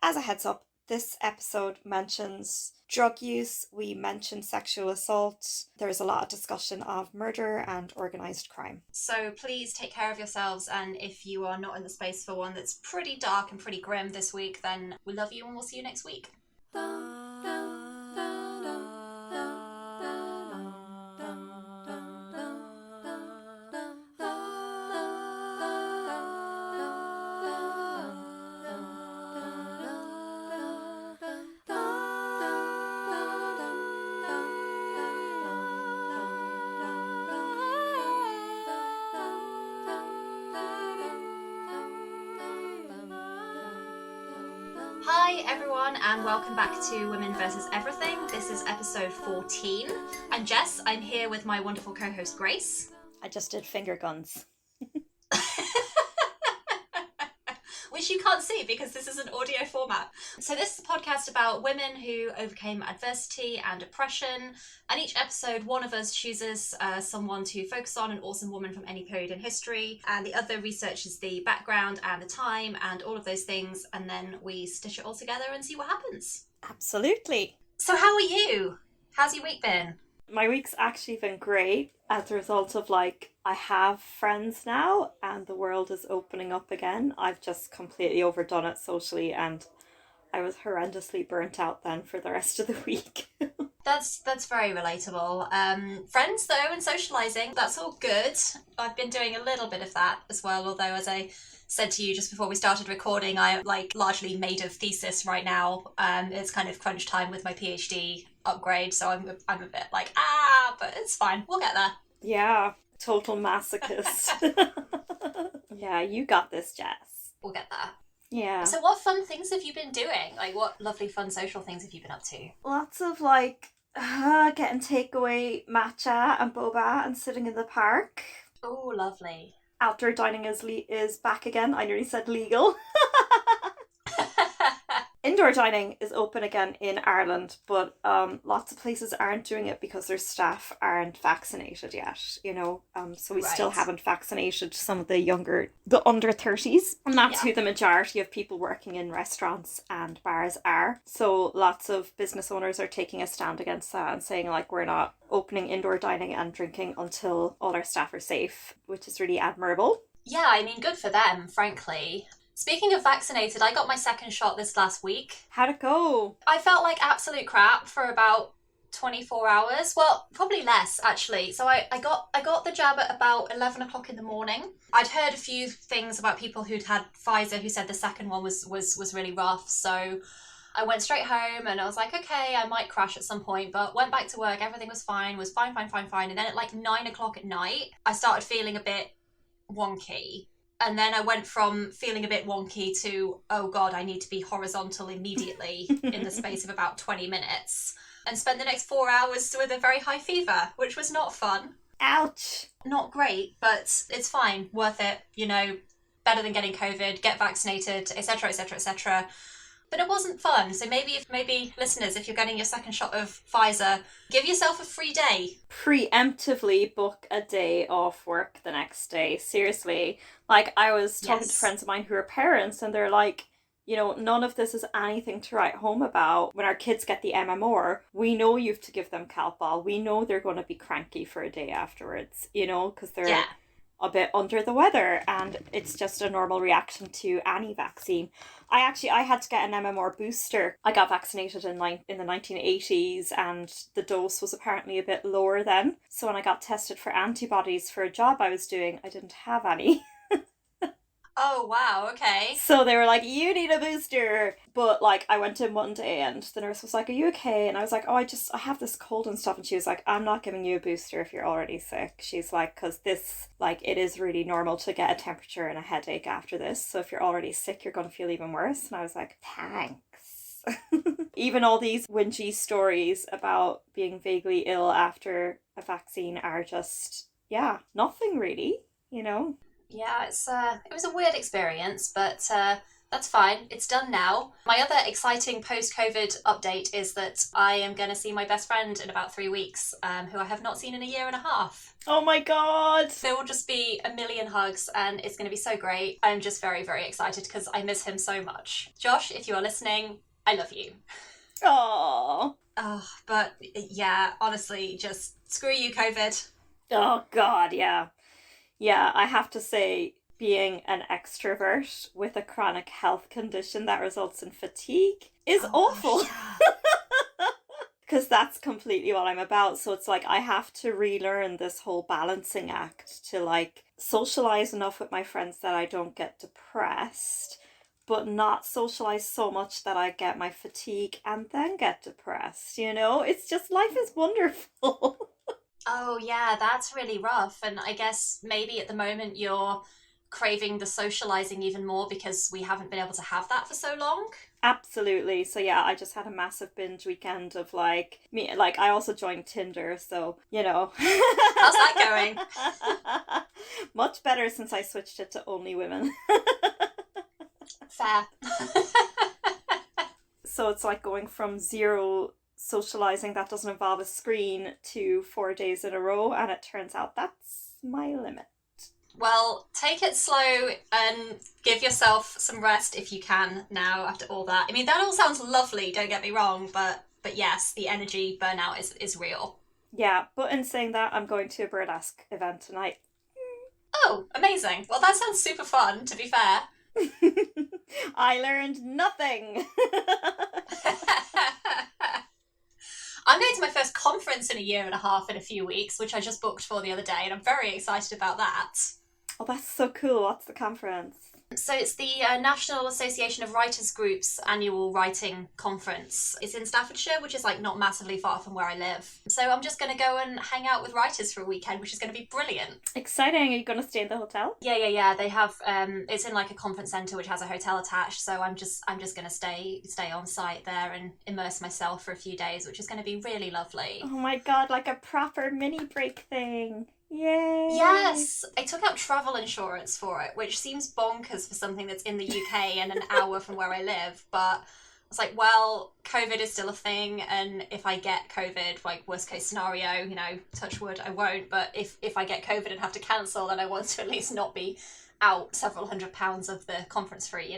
As a heads up, this episode mentions drug use, we mention sexual assault, there is a lot of discussion of murder and organised crime. So please take care of yourselves, and if you are not in the space for one that's pretty dark and pretty grim this week, then we love you and we'll see you next week. Hi everyone, and welcome back to Women vs. Everything. This is episode 14. I'm Jess. I'm here with my wonderful co-host Grace. I just did finger guns. Which you can't see because this is an audio format. So this is a podcast about women who overcame adversity and oppression. And each episode, one of us chooses someone to focus on, an awesome woman from any period in history. And the other researches the background and the time and all of those things. And then we stitch it all together and see what happens. Absolutely. So how are you? How's your week been? My week's actually been great as a result of I have friends now and the world is opening up again. I've just completely overdone it socially and I was horrendously burnt out then for the rest of the week. That's very relatable. Friends though and socialising, that's all good. I've been doing a little bit of that as well, although as I said to you just before we started recording, I'm largely made of thesis right now. It's kind of crunch time with my PhD upgrade, so I'm a bit but it's fine. We'll get there. Yeah, total masochist. Yeah, you got this, Jess. We'll get there. Yeah. So what fun things have you been doing? What lovely fun social things have you been up to? Lots of getting takeaway matcha and boba and sitting in the park. Oh, lovely. Outdoor dining is back again. I nearly said legal. Indoor dining is open again in Ireland, but lots of places aren't doing it because their staff aren't vaccinated yet, so we still haven't vaccinated some of the under 30s, and that's who the majority of people working in restaurants and bars are. So lots of business owners are taking a stand against that and saying we're not opening indoor dining and drinking until all our staff are safe, which is really admirable. Yeah, I mean, good for them, frankly. Speaking of vaccinated, I got my second shot this last week. How'd it go? I felt like absolute crap for about 24 hours. Well, probably less, actually. So I got the jab at about 11 o'clock in the morning. I'd heard a few things about people who'd had Pfizer who said the second one was really rough. So I went straight home and I was like, okay, I might crash at some point, but went back to work. Everything was fine. And then at 9 o'clock at night, I started feeling a bit wonky. And then I went from feeling a bit wonky to, oh God, I need to be horizontal immediately in the space of about 20 minutes. And spent the next 4 hours with a very high fever, which was not fun. Ouch. Not great, but it's fine. Worth it. Better than getting COVID, get vaccinated, etc., etc., etc. But it wasn't fun. So maybe listeners, if you're getting your second shot of Pfizer, give yourself a free day. Preemptively book a day off work the next day. Seriously. I was talking to friends of mine who are parents and they're like, none of this is anything to write home about. When our kids get the MMR, we know you have to give them Calpol. We know they're going to be cranky for a day afterwards, because they're a bit under the weather, and it's just a normal reaction to any vaccine. I had to get an MMR booster. I got vaccinated in the 1980s, and the dose was apparently a bit lower then. So when I got tested for antibodies for a job I was doing, I didn't have any. Oh, wow, okay. So they were like, you need a booster. But I went in one day and the nurse was like, are you okay? And I was like, oh, I have this cold and stuff. And she was like, I'm not giving you a booster if you're already sick. She's like, because this, it is really normal to get a temperature and a headache after this. So if you're already sick, you're going to feel even worse. And I was like, thanks. Even all these whingy stories about being vaguely ill after a vaccine are just, nothing really, Yeah, it was a weird experience, but That's fine. It's done now. My other exciting post-COVID update is that I am going to see my best friend in about 3 weeks, who I have not seen in a year and a half. Oh my god! There will just be a million hugs and it's going to be so great. I'm just very, very excited because I miss him so much. Josh, if you are listening, I love you. Oh. Oh, but yeah, honestly, just screw you, COVID. Oh god, yeah. Yeah, I have to say, being an extrovert with a chronic health condition that results in fatigue is Oh awful. gosh, yeah. Because that's completely what I'm about. So it's like I have to relearn this whole balancing act to like socialize enough with my friends that I don't get depressed, but not socialize so much that I get my fatigue and then get depressed. It's just life is wonderful. Oh yeah, that's really rough. And I guess maybe at the moment you're craving the socializing even more because we haven't been able to have that for so long. Absolutely. So yeah, I just had a massive binge weekend of like me like I also joined Tinder, so How's that going? much better since I switched it to only women. Fair. So it's like going from zero socializing that doesn't involve a screen to 4 days in a row, and it turns out that's my limit. Well, take it slow and give yourself some rest if you can now after all that. I mean, that all sounds lovely, don't get me wrong, but yes, the energy burnout is real. Yeah, but in saying that, I'm going to a burlesque event tonight. Oh, amazing. Well, that sounds super fun, to be fair. I learned nothing. I'm going to my first conference in a year and a half in a few weeks, which I just booked for the other day, and I'm very excited about that. Oh, that's so cool. What's the conference? So it's the National Association of Writers Group's annual writing conference. It's in Staffordshire, which is like not massively far from where I live. So I'm just going to go and hang out with writers for a weekend, which is going to be brilliant. Exciting. Are you going to stay in the hotel? Yeah. They have it's in like a conference centre which has a hotel attached. So I'm just going to stay on site there and immerse myself for a few days, which is going to be really lovely. Oh my god, like a proper mini break thing. Yay! Yes, I took out travel insurance for it, which seems bonkers for something that's in the UK and an hour from where I live. But I was like, well, COVID is still a thing, and if I get COVID, like worst case scenario, touch wood, I won't. But if I get COVID and have to cancel, then I want to at least not be out several £100s of the conference fee.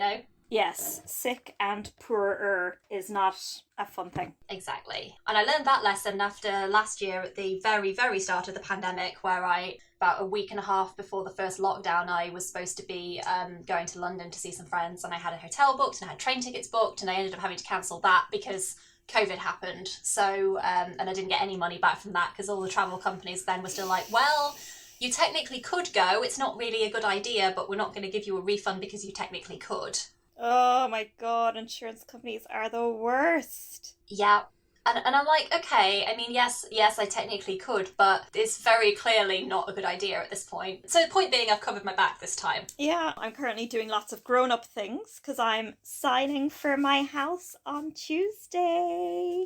Yes, sick and poorer is not a fun thing. Exactly. And I learned that lesson after last year at the very, very start of the pandemic, where about a week and a half before the first lockdown, I was supposed to be going to London to see some friends, and I had a hotel booked and I had train tickets booked, and I ended up having to cancel that because COVID happened. So, and I didn't get any money back from that because all the travel companies then were still like, well, you technically could go. It's not really a good idea, but we're not going to give you a refund because you technically could. Oh my god, insurance companies are the worst. Yeah. And I'm like, okay, I mean, yes, I technically could, but it's very clearly not a good idea at this point. So the point being, I've covered my back this time. Yeah, I'm currently doing lots of grown-up things because I'm signing for my house on Tuesday.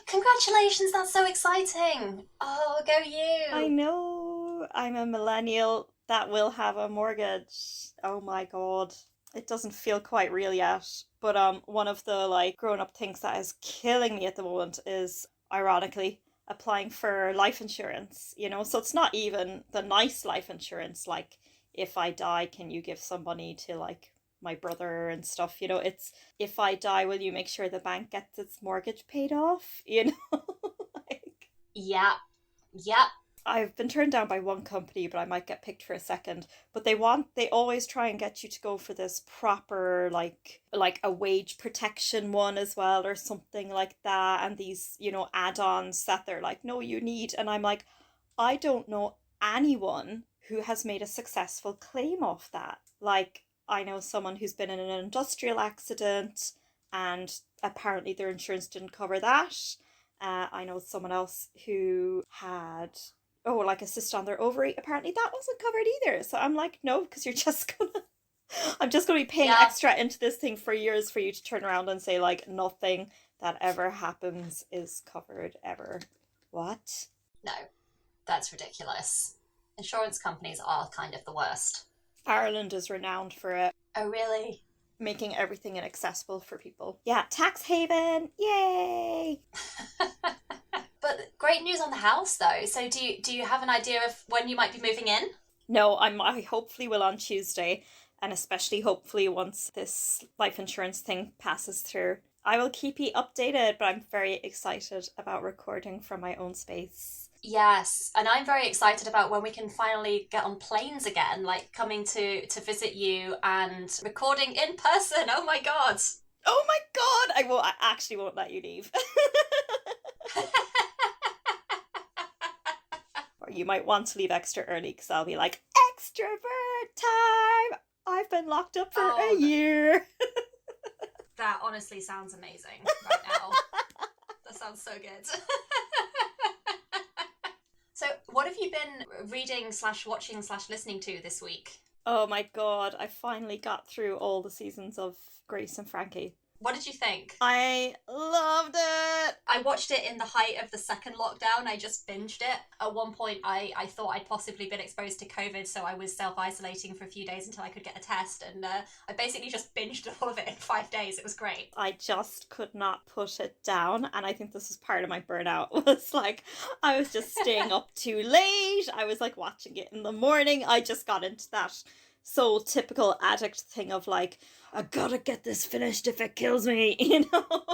Congratulations, that's so exciting. Oh, go you. I know. I'm a millennial that will have a mortgage. Oh my god. It doesn't feel quite real yet. But one of the like grown up things that is killing me at the moment is ironically applying for life insurance, So it's not even the nice life insurance like if I die, can you give some money to like my brother and stuff, It's if I die, will you make sure the bank gets its mortgage paid off, like Yeah. I've been turned down by one company, but I might get picked for a second. But they always try and get you to go for this proper, like a wage protection one as well, or something like that. And these, add-ons that they're like, no, you need. And I'm like, I don't know anyone who has made a successful claim off that. Like, I know someone who's been in an industrial accident and apparently their insurance didn't cover that. I know someone else who had like a cyst on their ovary. Apparently that wasn't covered either. So I'm like, no, because I'm just gonna be paying extra into this thing for years for you to turn around and say like nothing that ever happens is covered ever. What? No, that's ridiculous. Insurance companies are kind of the worst. Ireland is renowned for it. Oh, really? making everything inaccessible for people. Yeah, tax haven, yay! But great news on the house, though. So do you have an idea of when you might be moving in? No, I hopefully will on Tuesday, and especially hopefully once this life insurance thing passes through. I will keep you updated, but I'm very excited about recording from my own space. Yes, and I'm very excited about when we can finally get on planes again, like coming to visit you and recording in person. Oh my god. Oh my god! I actually won't let you leave. Or you might want to leave extra early because I'll be like, extrovert time! I've been locked up for a year. That honestly sounds amazing right now. That sounds so good. So, what have you been reading / watching / listening to this week? Oh my god, I finally got through all the seasons of Grace and Frankie. What did you think? I loved it! I watched it in the height of the second lockdown. I just binged it. At one point, I thought I'd possibly been exposed to COVID, so I was self-isolating for a few days until I could get a test, and I basically just binged all of it in 5 days. It was great. I just could not put it down, and I think this was part of my burnout, was like, I was just staying up too late, I was like watching it in the morning, I just got into that so typical addict thing of like, I gotta get this finished if it kills me, you know?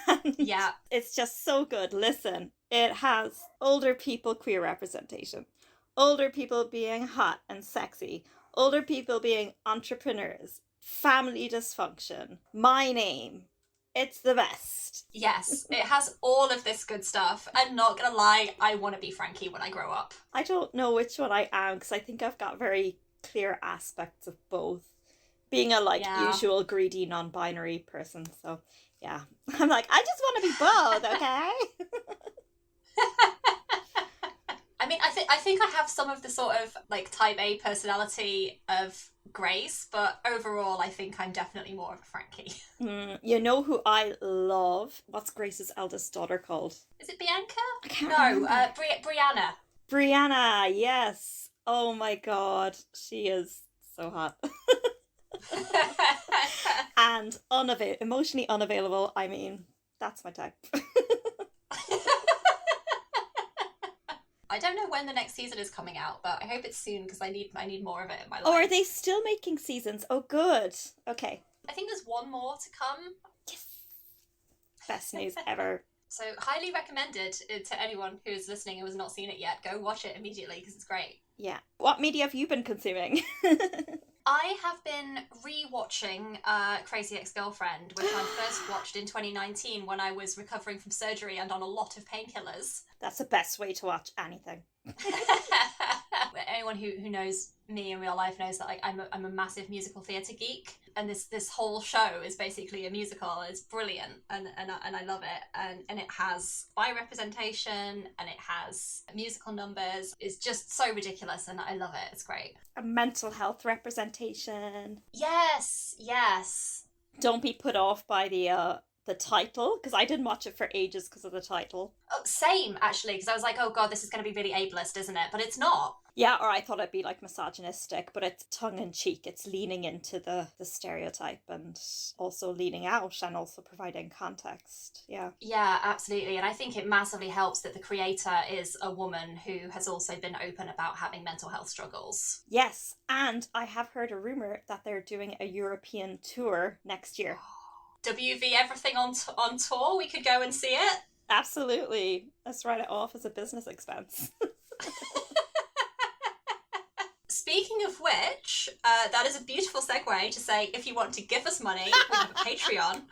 And yeah. It's just so good. Listen, it has older people queer representation, older people being hot and sexy, older people being entrepreneurs, family dysfunction, my name. It's the best. Yes, it has all of this good stuff. I'm not gonna lie, I want to be Frankie when I grow up. I don't know which one I am because I think I've got very clear aspects of both. Being a usual greedy non-binary person, so yeah. I'm like, I just want to be both, okay? I mean, I think I have some of the sort of like type A personality of Grace, but overall I think I'm definitely more of a Frankie. You know who I love? What's Grace's eldest daughter called? Is it Bianca? I can't remember. Brianna. Brianna, yes. Oh my god, she is so hot. And emotionally unavailable. I mean, that's my type. I don't know when the next season is coming out, but I hope it's soon because I need more of it in my life. Oh, are they still making seasons? Oh, good. Okay. I think there's one more to come. Yes. Best news ever. So highly recommended to anyone who's listening and has not seen it yet. Go watch it immediately because it's great. Yeah. What media have you been consuming? I have been re-watching Crazy Ex-Girlfriend, which I first watched in 2019 when I was recovering from surgery and on a lot of painkillers. That's the best way to watch anything. Anyone who knows me in real life knows that I'm a massive musical theatre geek, and this whole show is basically a musical. It's brilliant, and I love it, and it has bi representation and it has musical numbers. It's just so ridiculous, and I love it. It's great. A mental health representation. Yes. Don't be put off by the title, because I didn't watch it for ages because of the title. Oh, same, actually, because I was like, oh god, this is going to be really ableist, isn't it? But it's not. Yeah, or I thought it'd be like misogynistic, but it's tongue-in-cheek. It's leaning into the stereotype and also leaning out and also providing context. Yeah, absolutely. And I think it massively helps that the creator is a woman who has also been open about having mental health struggles. Yes, and I have heard a rumour that they're doing a European tour next year. WV Everything on tour, we could go and see it. Absolutely. Let's write it off as a business expense. Speaking of which, that is a beautiful segue to say if you want to give us money, we have a Patreon.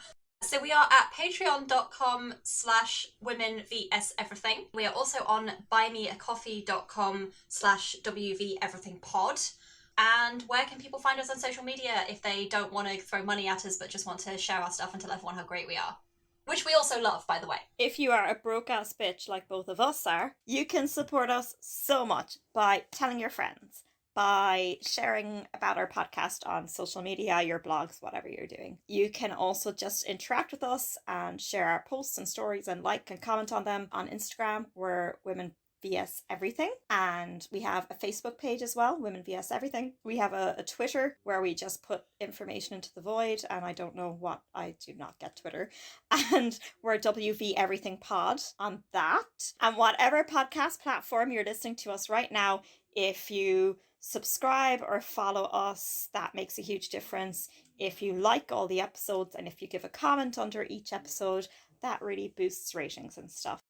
So we are at patreon.com/womenvseverything. We are also on buymeacoffee.com/wveverythingpod. And where can people find us on social media if they don't want to throw money at us but just want to share our stuff and tell everyone how great we are? Which we also love, by the way. If you are a broke-ass bitch like both of us are, you can support us so much by telling your friends, by sharing about our podcast on social media, your blogs, whatever you're doing. You can also just interact with us and share our posts and stories and like and comment on them on Instagram. We're Women vs Everything. And we have a Facebook page as well, Women vs Everything. We have a Twitter where we just put information into the void, and I don't know what, I do not get Twitter. And we're WV Everything Pod on that. And whatever podcast platform you're listening to us right now, if you subscribe or follow us, that makes a huge difference. If you like all the episodes and if you give a comment under each episode, that really boosts ratings and stuff.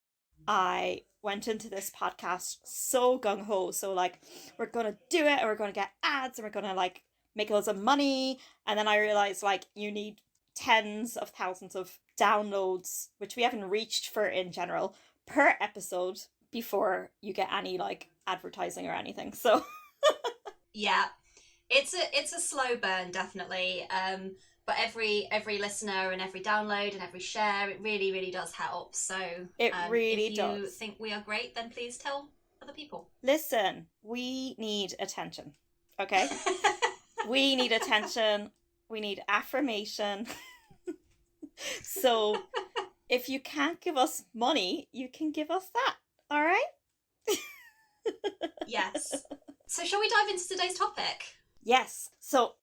I went into this podcast so gung-ho, so like, we're gonna do it and we're gonna get ads and we're gonna like make loads of money, and then I realized like you need tens of thousands of downloads, which we haven't reached for in general, per episode before you get any like advertising or anything. So yeah, it's a slow burn, definitely. But every listener and every download and every share, it really, really does help. So it really if does. you think we are great, then please tell other people. Listen, we need attention, okay? We need attention. We need affirmation. So if you can't give us money, you can give us that, all right? Yes. So shall we dive into today's topic? Yes. So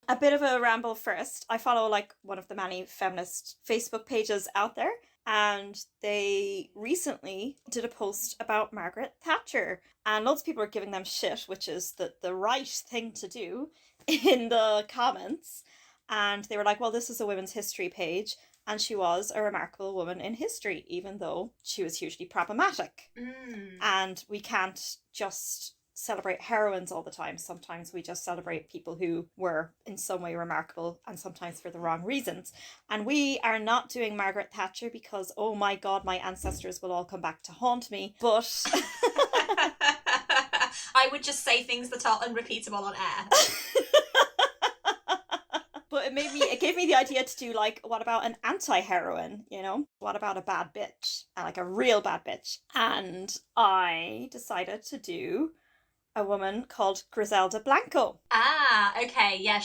a bit of a ramble first. I follow like one of the many feminist Facebook pages out there, and they recently did a post about Margaret Thatcher, and lots of people are giving them shit, which is the right thing to do, in the comments. And they were like, well, this is a women's history page, and she was a remarkable woman in history, even though she was hugely problematic. And we can't just celebrate heroines all the time. Sometimes we just celebrate people who were in some way remarkable, and sometimes for the wrong reasons. And we are not doing Margaret Thatcher because, oh my god, my ancestors will all come back to haunt me. But I would just say things that are unrepeatable on air. But it gave me the idea to do like, what about an anti-heroine, you know? What about a bad bitch? Like a real bad bitch. And I decided to do a woman called Griselda Blanco. Ah, okay. Yeah,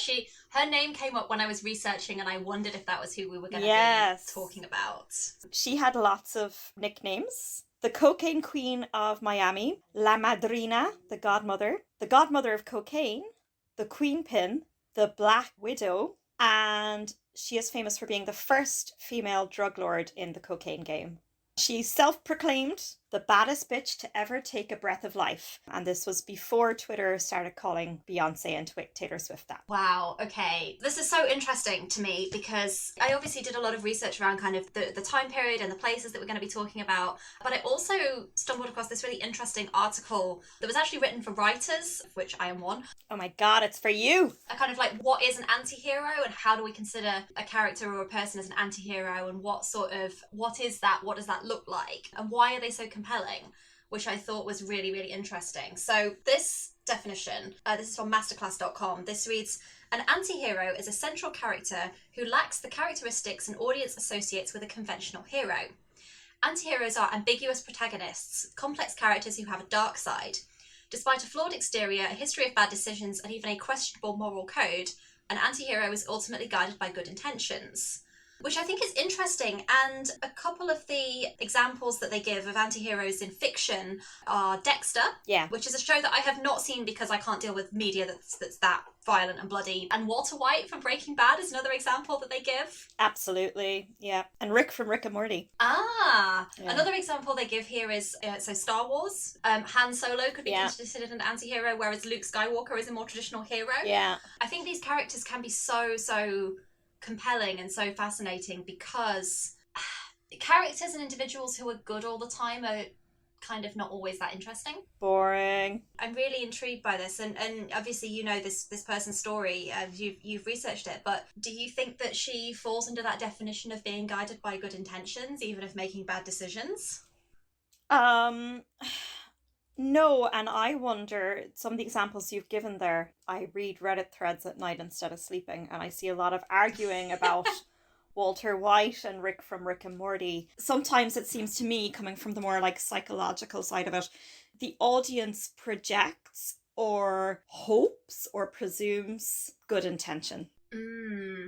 her name came up when I was researching, and I wondered if that was who we were going to be talking about. She had lots of nicknames. The Cocaine Queen of Miami, La Madrina, the godmother of cocaine, the Queen Pin, the Black Widow, and she is famous for being the first female drug lord in the cocaine game. She's self-proclaimed the baddest bitch to ever take a breath of life. And this was before Twitter started calling Beyonce and Taylor Swift that. Wow, okay. This is so interesting to me because I obviously did a lot of research around kind of the time period and the places that we're going to be talking about. But I also stumbled across this really interesting article that was actually written for writers, of which I am one. Oh my god, it's for you! A kind of like, what is an anti-hero and how do we consider a character or a person as an anti-hero, and what is that? What does that look like? And why are they so compelling? Which I thought was really, really interesting. So this definition, this is from masterclass.com. This reads, an anti-hero is a central character who lacks the characteristics an audience associates with a conventional hero. Anti-heroes are ambiguous protagonists, complex characters who have a dark side. Despite a flawed exterior, a history of bad decisions, and even a questionable moral code, an anti-hero is ultimately guided by good intentions. Which I think is interesting, and a couple of the examples that they give of anti-heroes in fiction are Dexter, which is a show that I have not seen because I can't deal with media that's that violent and bloody, and Walter White from Breaking Bad is another example that they give. Absolutely, yeah. And Rick from Rick and Morty. Another example they give here is, so Star Wars, Han Solo could be considered an anti-hero, whereas Luke Skywalker is a more traditional hero. Yeah. I think these characters can be so compelling and so fascinating because characters and individuals who are good all the time are kind of not always that interesting. Boring. I'm really intrigued by this, and obviously you know this person's story, you've researched it, but do you think that she falls under that definition of being guided by good intentions even if making bad decisions? No, and I wonder, some of the examples you've given there, I read Reddit threads at night instead of sleeping, and I see a lot of arguing about Walter White and Rick from Rick and Morty. Sometimes it seems to me, coming from the more like psychological side of it, the audience projects or hopes or presumes good intention.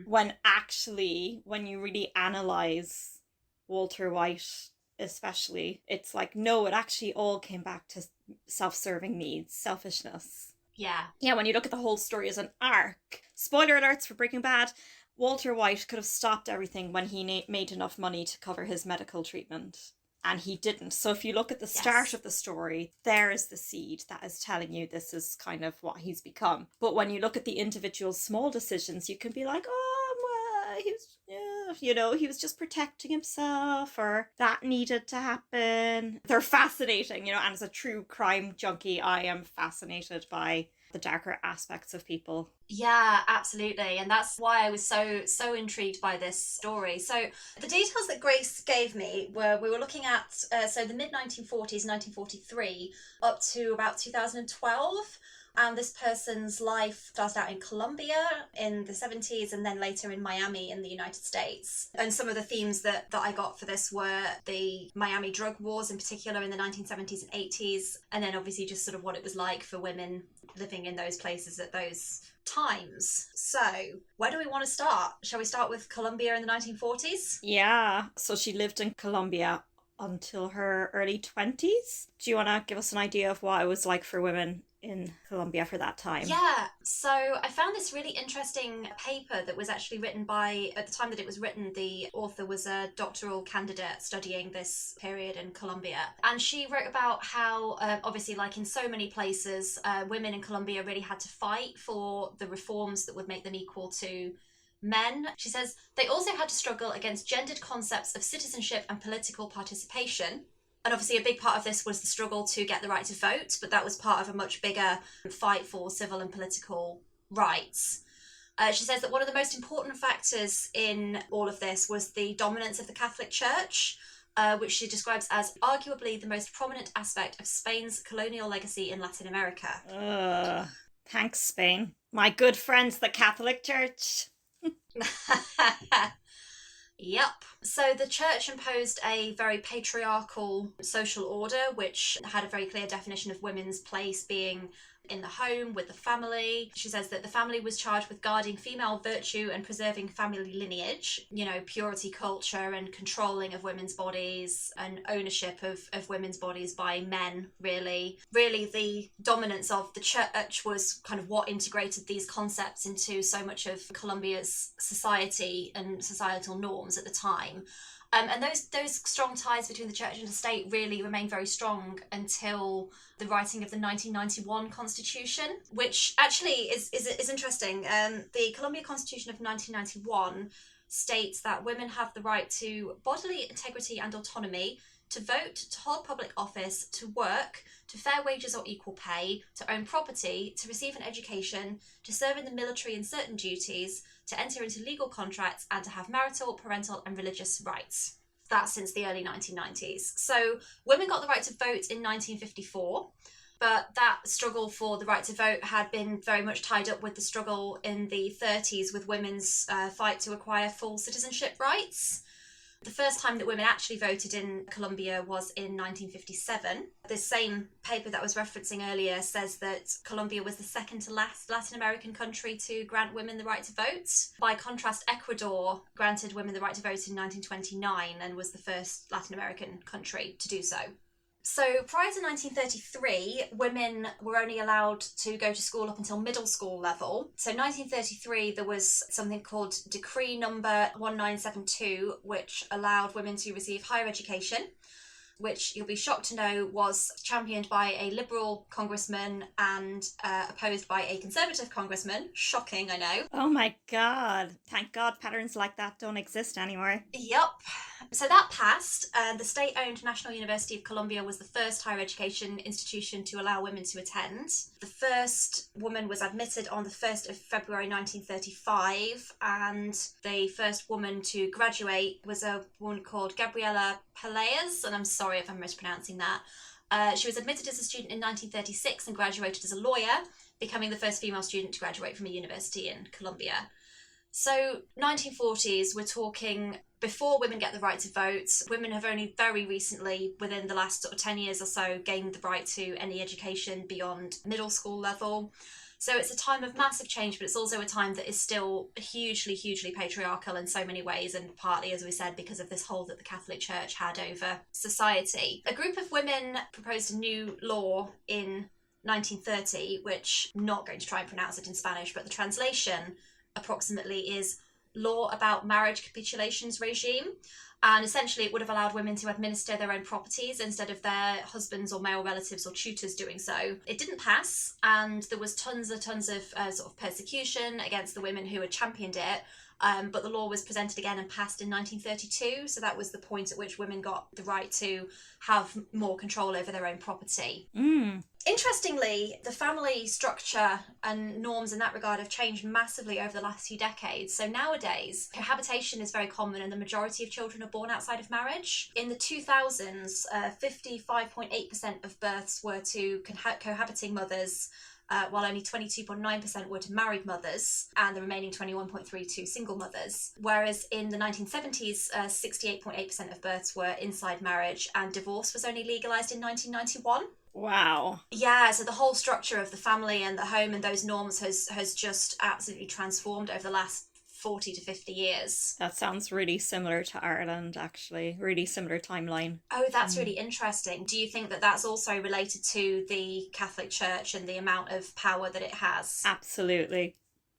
When actually, when you really analyse Walter White especially, it's like, no, it actually all came back to self-serving needs, selfishness. Yeah. Yeah, when you look at the whole story as an arc, spoiler alerts for Breaking Bad, Walter White could have stopped everything when he made enough money to cover his medical treatment. And he didn't. So if you look at the start of the story, there is the seed that is telling you this is kind of what he's become. But when you look at the individual small decisions, you can be like, oh, well, he was just protecting himself, or that needed to happen. They're fascinating, and as a true crime junkie, I am fascinated by the darker aspects of people. Yeah, absolutely. And that's why I was so intrigued by this story. So the details that Grace gave me we were looking at so the mid 1940s, 1943 up to about 2012. And this person's life started out in Colombia in the 70s and then later in Miami in the United States. And some of the themes that I got for this were the Miami drug wars in particular in the 1970s and 80s. And then obviously just sort of what it was like for women living in those places at those times. So where do we want to start? Shall we start with Colombia in the 1940s? Yeah. So she lived in Colombia until her early 20s. Do you want to give us an idea of what it was like for women in Colombia for that time? Yeah, so I found this really interesting paper that was actually written by, at the time that it was written, the author was a doctoral candidate studying this period in Colombia. And she wrote about how, obviously, like in so many places, women in Colombia really had to fight for the reforms that would make them equal to men. She says they also had to struggle against gendered concepts of citizenship and political participation. And obviously a big part of this was the struggle to get the right to vote, but that was part of a much bigger fight for civil and political rights. She says that one of the most important factors in all of this was the dominance of the Catholic Church, which she describes as arguably the most prominent aspect of Spain's colonial legacy in Latin America. Thanks, Spain. My good friends, the Catholic Church. Yep. So the church imposed a very patriarchal social order, which had a very clear definition of women's place being in the home with the family. She says that the family was charged with guarding female virtue and preserving family lineage, purity culture and controlling of women's bodies and ownership of women's bodies by men, really. Really, the dominance of the church was kind of what integrated these concepts into so much of Colombia's society and societal norms at the time. And those strong ties between the church and the state really remained very strong until the writing of the 1991 Constitution, which actually is interesting. The Colombia Constitution of 1991 states that women have the right to bodily integrity and autonomy, to vote, to hold public office, to work, to fair wages or equal pay, to own property, to receive an education, to serve in the military and certain duties, to enter into legal contracts, and to have marital, parental and religious rights. That's since the early 1990s. So women got the right to vote in 1954, but that struggle for the right to vote had been very much tied up with the struggle in the 30s with women's fight to acquire full citizenship rights. The first time that women actually voted in Colombia was in 1957. This same paper that I was referencing earlier says that Colombia was the second to last Latin American country to grant women the right to vote. By contrast, Ecuador granted women the right to vote in 1929 and was the first Latin American country to do so. So prior to 1933, women were only allowed to go to school up until middle school level. So 1933, there was something called Decree number 1972, which allowed women to receive higher education, which you'll be shocked to know was championed by a Liberal congressman and opposed by a Conservative congressman. Shocking, I know. Oh my God. Thank God patterns like that don't exist anymore. Yup. So that passed. The state-owned National University of Colombia was the first higher education institution to allow women to attend. The first woman was admitted on the 1st of February 1935, and the first woman to graduate was a woman called Gabriela Peleas, and I'm sorry if I'm mispronouncing that. She was admitted as a student in 1936 and graduated as a lawyer, becoming the first female student to graduate from a university in Colombia. So 1940s, we're talking before women get the right to vote. Women have only very recently, within the last sort of 10 years or so, gained the right to any education beyond middle school level. So it's a time of massive change, but it's also a time that is still hugely, hugely patriarchal in so many ways, and partly, as we said, because of this hold that the Catholic Church had over society. A group of women proposed a new law in 1930, which I'm not going to try and pronounce it in Spanish, but the translation approximately is Law About Marriage Capitulations Regime. And essentially it would have allowed women to administer their own properties instead of their husbands or male relatives or tutors doing so. It didn't pass, and there was tons of sort of persecution against the women who had championed it. But the law was presented again and passed in 1932, so that was the point at which women got the right to have more control over their own property. Interestingly, the family structure and norms in that regard have changed massively over the last few decades. So nowadays, cohabitation is very common and the majority of children are born outside of marriage. In the 2000s, 55.8% of births were to cohabiting mothers, while only 22.9% were to married mothers, and the remaining 21.3% to single mothers. Whereas in the 1970s, 68.8% of births were inside marriage, and divorce was only legalised in 1991. Wow. Yeah, so the whole structure of the family and the home and those norms has just absolutely transformed over the last 40 to 50 years. That sounds really similar to Ireland, actually. Really similar timeline. Oh, that's really interesting. Do you think that that's also related to the Catholic Church and the amount of power that it has? Absolutely.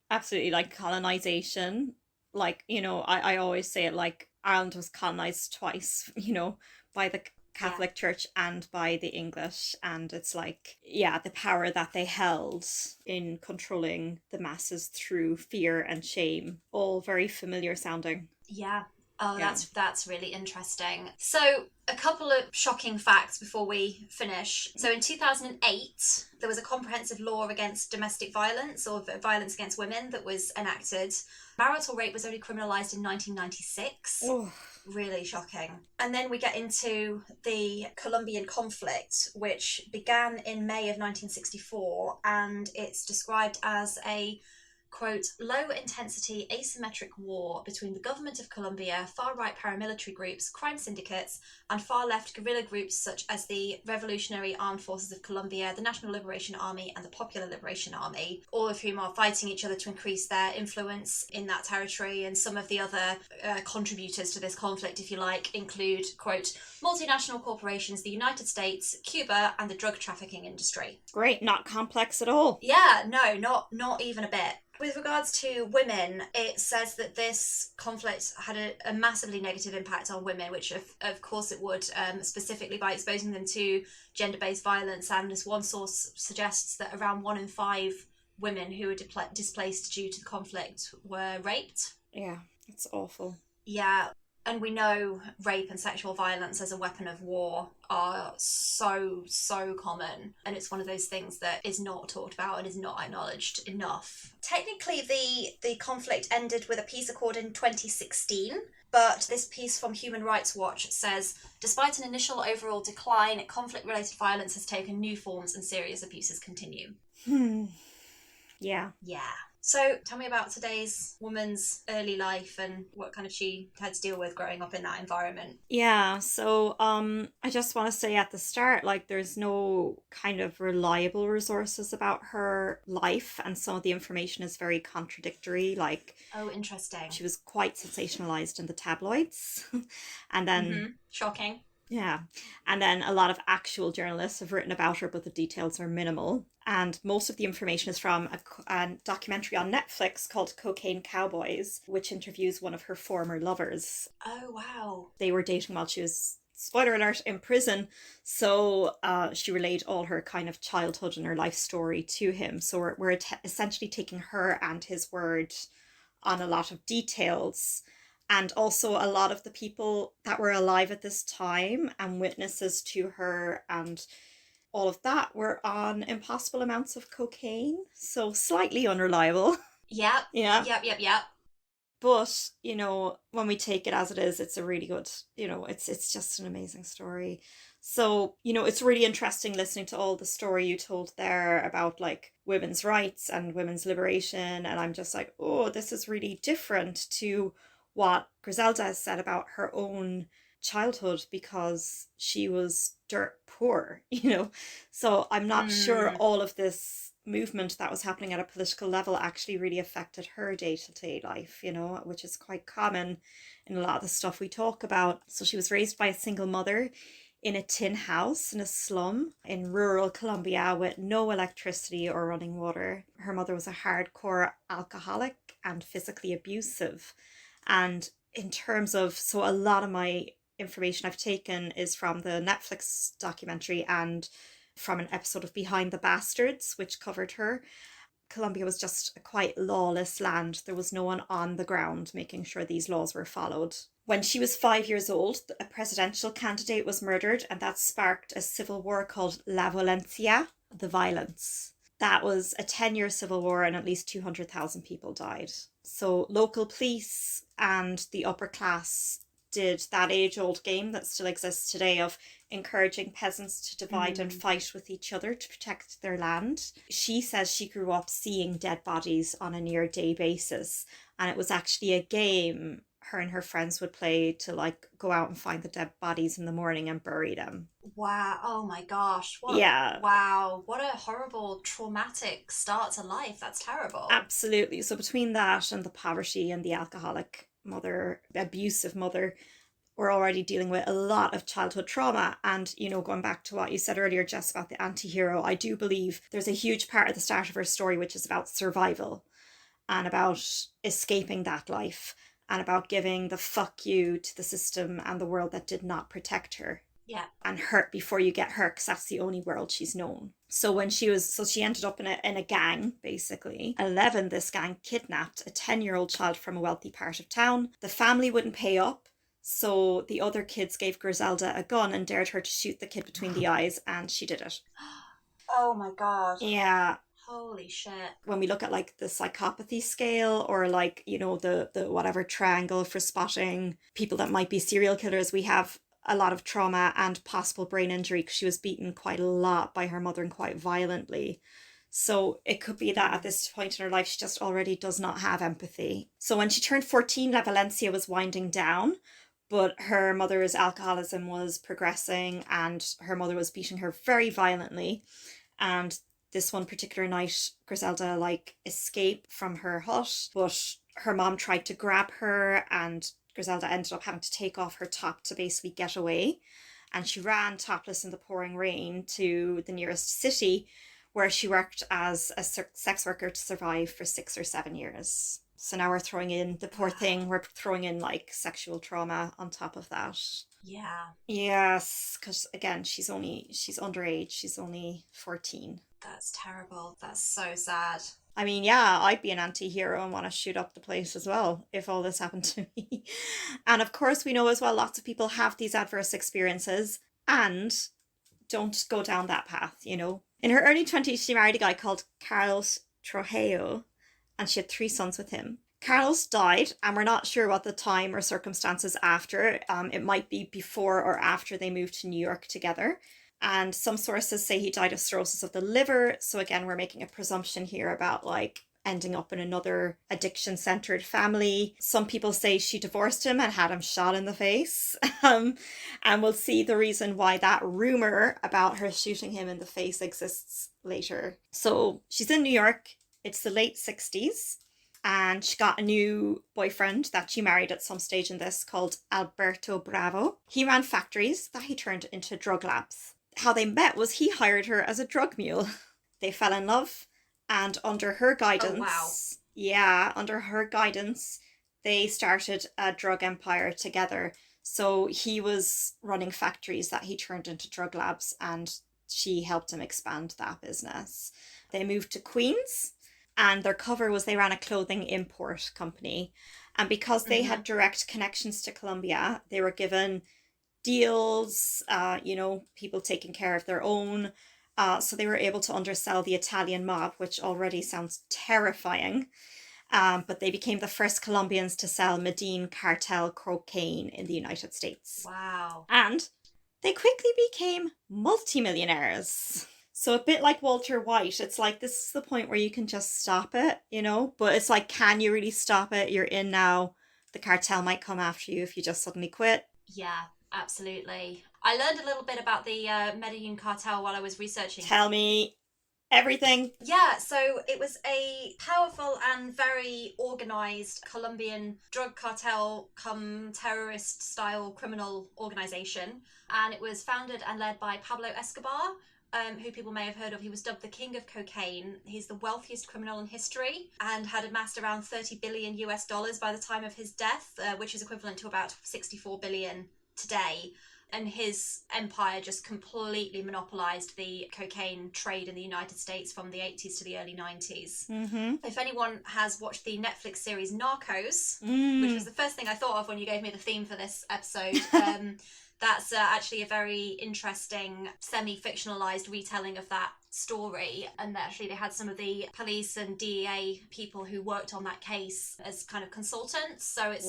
Absolutely. Like colonization. Like, I always say it, like Ireland was colonized twice, by the Catholic Church and by the English. And it's like, yeah, the power that they held in controlling the masses through fear and shame, all very familiar sounding. Yeah. Oh, that's really interesting. So a couple of shocking facts before we finish. So in 2008, there was a comprehensive law against domestic violence or violence against women that was enacted. Marital rape was only criminalised in 1996. Oh. Really shocking. And then we get into the Colombian conflict, which began in May of 1964, and it's described as a quote, low-intensity asymmetric war between the government of Colombia, far-right paramilitary groups, crime syndicates, and far-left guerrilla groups such as the Revolutionary Armed Forces of Colombia, the National Liberation Army, and the Popular Liberation Army, all of whom are fighting each other to increase their influence in that territory. And some of the other contributors to this conflict, if you like, include, quote, multinational corporations, the United States, Cuba, and the drug trafficking industry. Great, not complex at all. Yeah, no, not even a bit. With regards to women, it says that this conflict had a massively negative impact on women, which of course it would, specifically by exposing them to gender-based violence. And as one source suggests, that around 1 in 5 women who were displaced due to the conflict were raped. Yeah, it's awful. Yeah. And we know rape and sexual violence as a weapon of war are so common. And it's one of those things that is not talked about and is not acknowledged enough. Technically, the conflict ended with a peace accord in 2016. But this piece from Human Rights Watch says, despite an initial overall decline, conflict-related violence has taken new forms and serious abuses continue. Yeah. Yeah. So tell me about today's woman's early life and what kind of she had to deal with growing up in that environment. Yeah, so I just want to say at the start, like there's no kind of reliable resources about her life, and some of the information is very contradictory. Like, oh, interesting. She was quite sensationalized in the tabloids. And then shocking. Yeah. And then a lot of actual journalists have written about her, but the details are minimal. And most of the information is from a documentary on Netflix called Cocaine Cowboys, which interviews one of her former lovers. Oh, wow. They were dating while she was, spoiler alert, in prison. So she relayed all her kind of childhood and her life story to him. So we're essentially taking her and his word on a lot of details. And also a lot of the people that were alive at this time and witnesses to her and all of that were on impossible amounts of cocaine. So slightly unreliable. Yep. Yeah. Yep. But, when we take it as it is, it's a really good, it's just an amazing story. So, it's really interesting listening to all the story you told there about like women's rights and women's liberation. And I'm just like, oh, this is really different to what Griselda has said about her own childhood, because she was dirt poor, So I'm not sure all of this movement that was happening at a political level actually really affected her day-to-day life, you know, which is quite common in a lot of the stuff we talk about. So she was raised by a single mother in a tin house in a slum in rural Colombia with no electricity or running water. Her mother was a hardcore alcoholic and physically abusive. And in terms of, so a lot of my information I've taken is from the Netflix documentary and from an episode of Behind the Bastards, which covered her. Colombia was just a quite lawless land. There was no one on the ground making sure these laws were followed. When she was 5 years old, a presidential candidate was murdered, and that sparked a civil war called La Violencia, the violence. That was a 10-year civil war, and at least 200,000 people died. So local police and the upper class did that age-old game that still exists today of encouraging peasants to divide and fight with each other to protect their land. She says she grew up seeing dead bodies on a near-day basis, and it was actually a game her and her friends would play to like go out and find the dead bodies in the morning and bury them. Wow. Oh my gosh. What? Yeah. Wow. What a horrible, traumatic start to life. That's terrible. Absolutely. So between that and the poverty and the alcoholic mother, abusive mother, we're already dealing with a lot of childhood trauma. And, you know, going back to what you said earlier, Jess, about the anti-hero, I do believe there's a huge part at the start of her story which is about survival and about escaping that life and about giving the fuck you to the system and the world that did not protect her. Yeah. And hurt before you get hurt, because that's the only world she's known. So when she ended up in a gang, basically. 11, this gang kidnapped a 10-year-old child from a wealthy part of town. The family wouldn't pay up. So the other kids gave Griselda a gun and dared her to shoot the kid between the eyes, and she did it. Oh my god. Yeah. Holy shit. When we look at like the psychopathy scale or like, you know, the whatever triangle for spotting people that might be serial killers, we have a lot of trauma and possible brain injury because she was beaten quite a lot by her mother and quite violently. So it could be that at this point in her life, she just already does not have empathy. So when she turned 14, La Valencia was winding down, but her mother's alcoholism was progressing and her mother was beating her very violently. And this one particular night, Griselda like escaped from her hut, but her mom tried to grab her and Griselda ended up having to take off her top to basically get away. And she ran topless in the pouring rain to the nearest city where she worked as a sex worker to survive for 6 or 7 years. So now we're throwing in the poor thing, we're throwing in like sexual trauma on top of that. Yeah. Yes, because again, she's underage, she's only 14. That's terrible. That's so sad. I mean, yeah, I'd be an anti-hero and want to shoot up the place as well if all this happened to me. And of course, we know as well, lots of people have these adverse experiences and don't go down that path, you know. In her early 20s, she married a guy called Carlos Trujillo, and she had 3 sons with him. Carlos died, and we're not sure what the time or circumstances after. It might be before or after they moved to New York together. And some sources say he died of cirrhosis of the liver. So again, we're making a presumption here about like ending up in another addiction-centered family. Some people say she divorced him and had him shot in the face. And we'll see the reason why that rumor about her shooting him in the face exists later. So she's in New York. It's the late 60s. And she got a new boyfriend that she married at some stage in this called Alberto Bravo. He ran factories that he turned into drug labs. How they met was he hired her as a drug mule. They fell in love, and under her guidance, under her guidance, they started a drug empire together. So he was running factories that he turned into drug labs, and she helped him expand that business. They moved to Queens, and their cover was they ran a clothing import company. And because they had direct connections to Colombia, they were given deals, people taking care of their own. So they were able to undersell the Italian mob, which already sounds terrifying. But they became the first Colombians to sell Medellin cartel cocaine in the United States. Wow. And they quickly became multi-millionaires. So a bit like Walter White, it's like this is the point where you can just stop it, you know? But it's like, can you really stop it? You're in now. The cartel might come after you if you just suddenly quit. Yeah. Absolutely. I learned a little bit about the Medellin cartel while I was researching. Tell me. Everything. Yeah, so it was a powerful and very organized Colombian drug cartel come terrorist style criminal organization. And it was founded and led by Pablo Escobar, who people may have heard of. He was dubbed the King of Cocaine. He's the wealthiest criminal in history and had amassed around 30 billion US dollars by the time of his death, which is equivalent to about 64 billion today. And his empire just completely monopolized the cocaine trade in the United States from the 80s to the early 90s. Mm-hmm. If anyone has watched the Netflix series Narcos, which was the first thing I thought of when you gave me the theme for this episode, that's actually a very interesting semi-fictionalized retelling of that story. And actually they had some of the police and DEA people who worked on that case as kind of consultants. So it's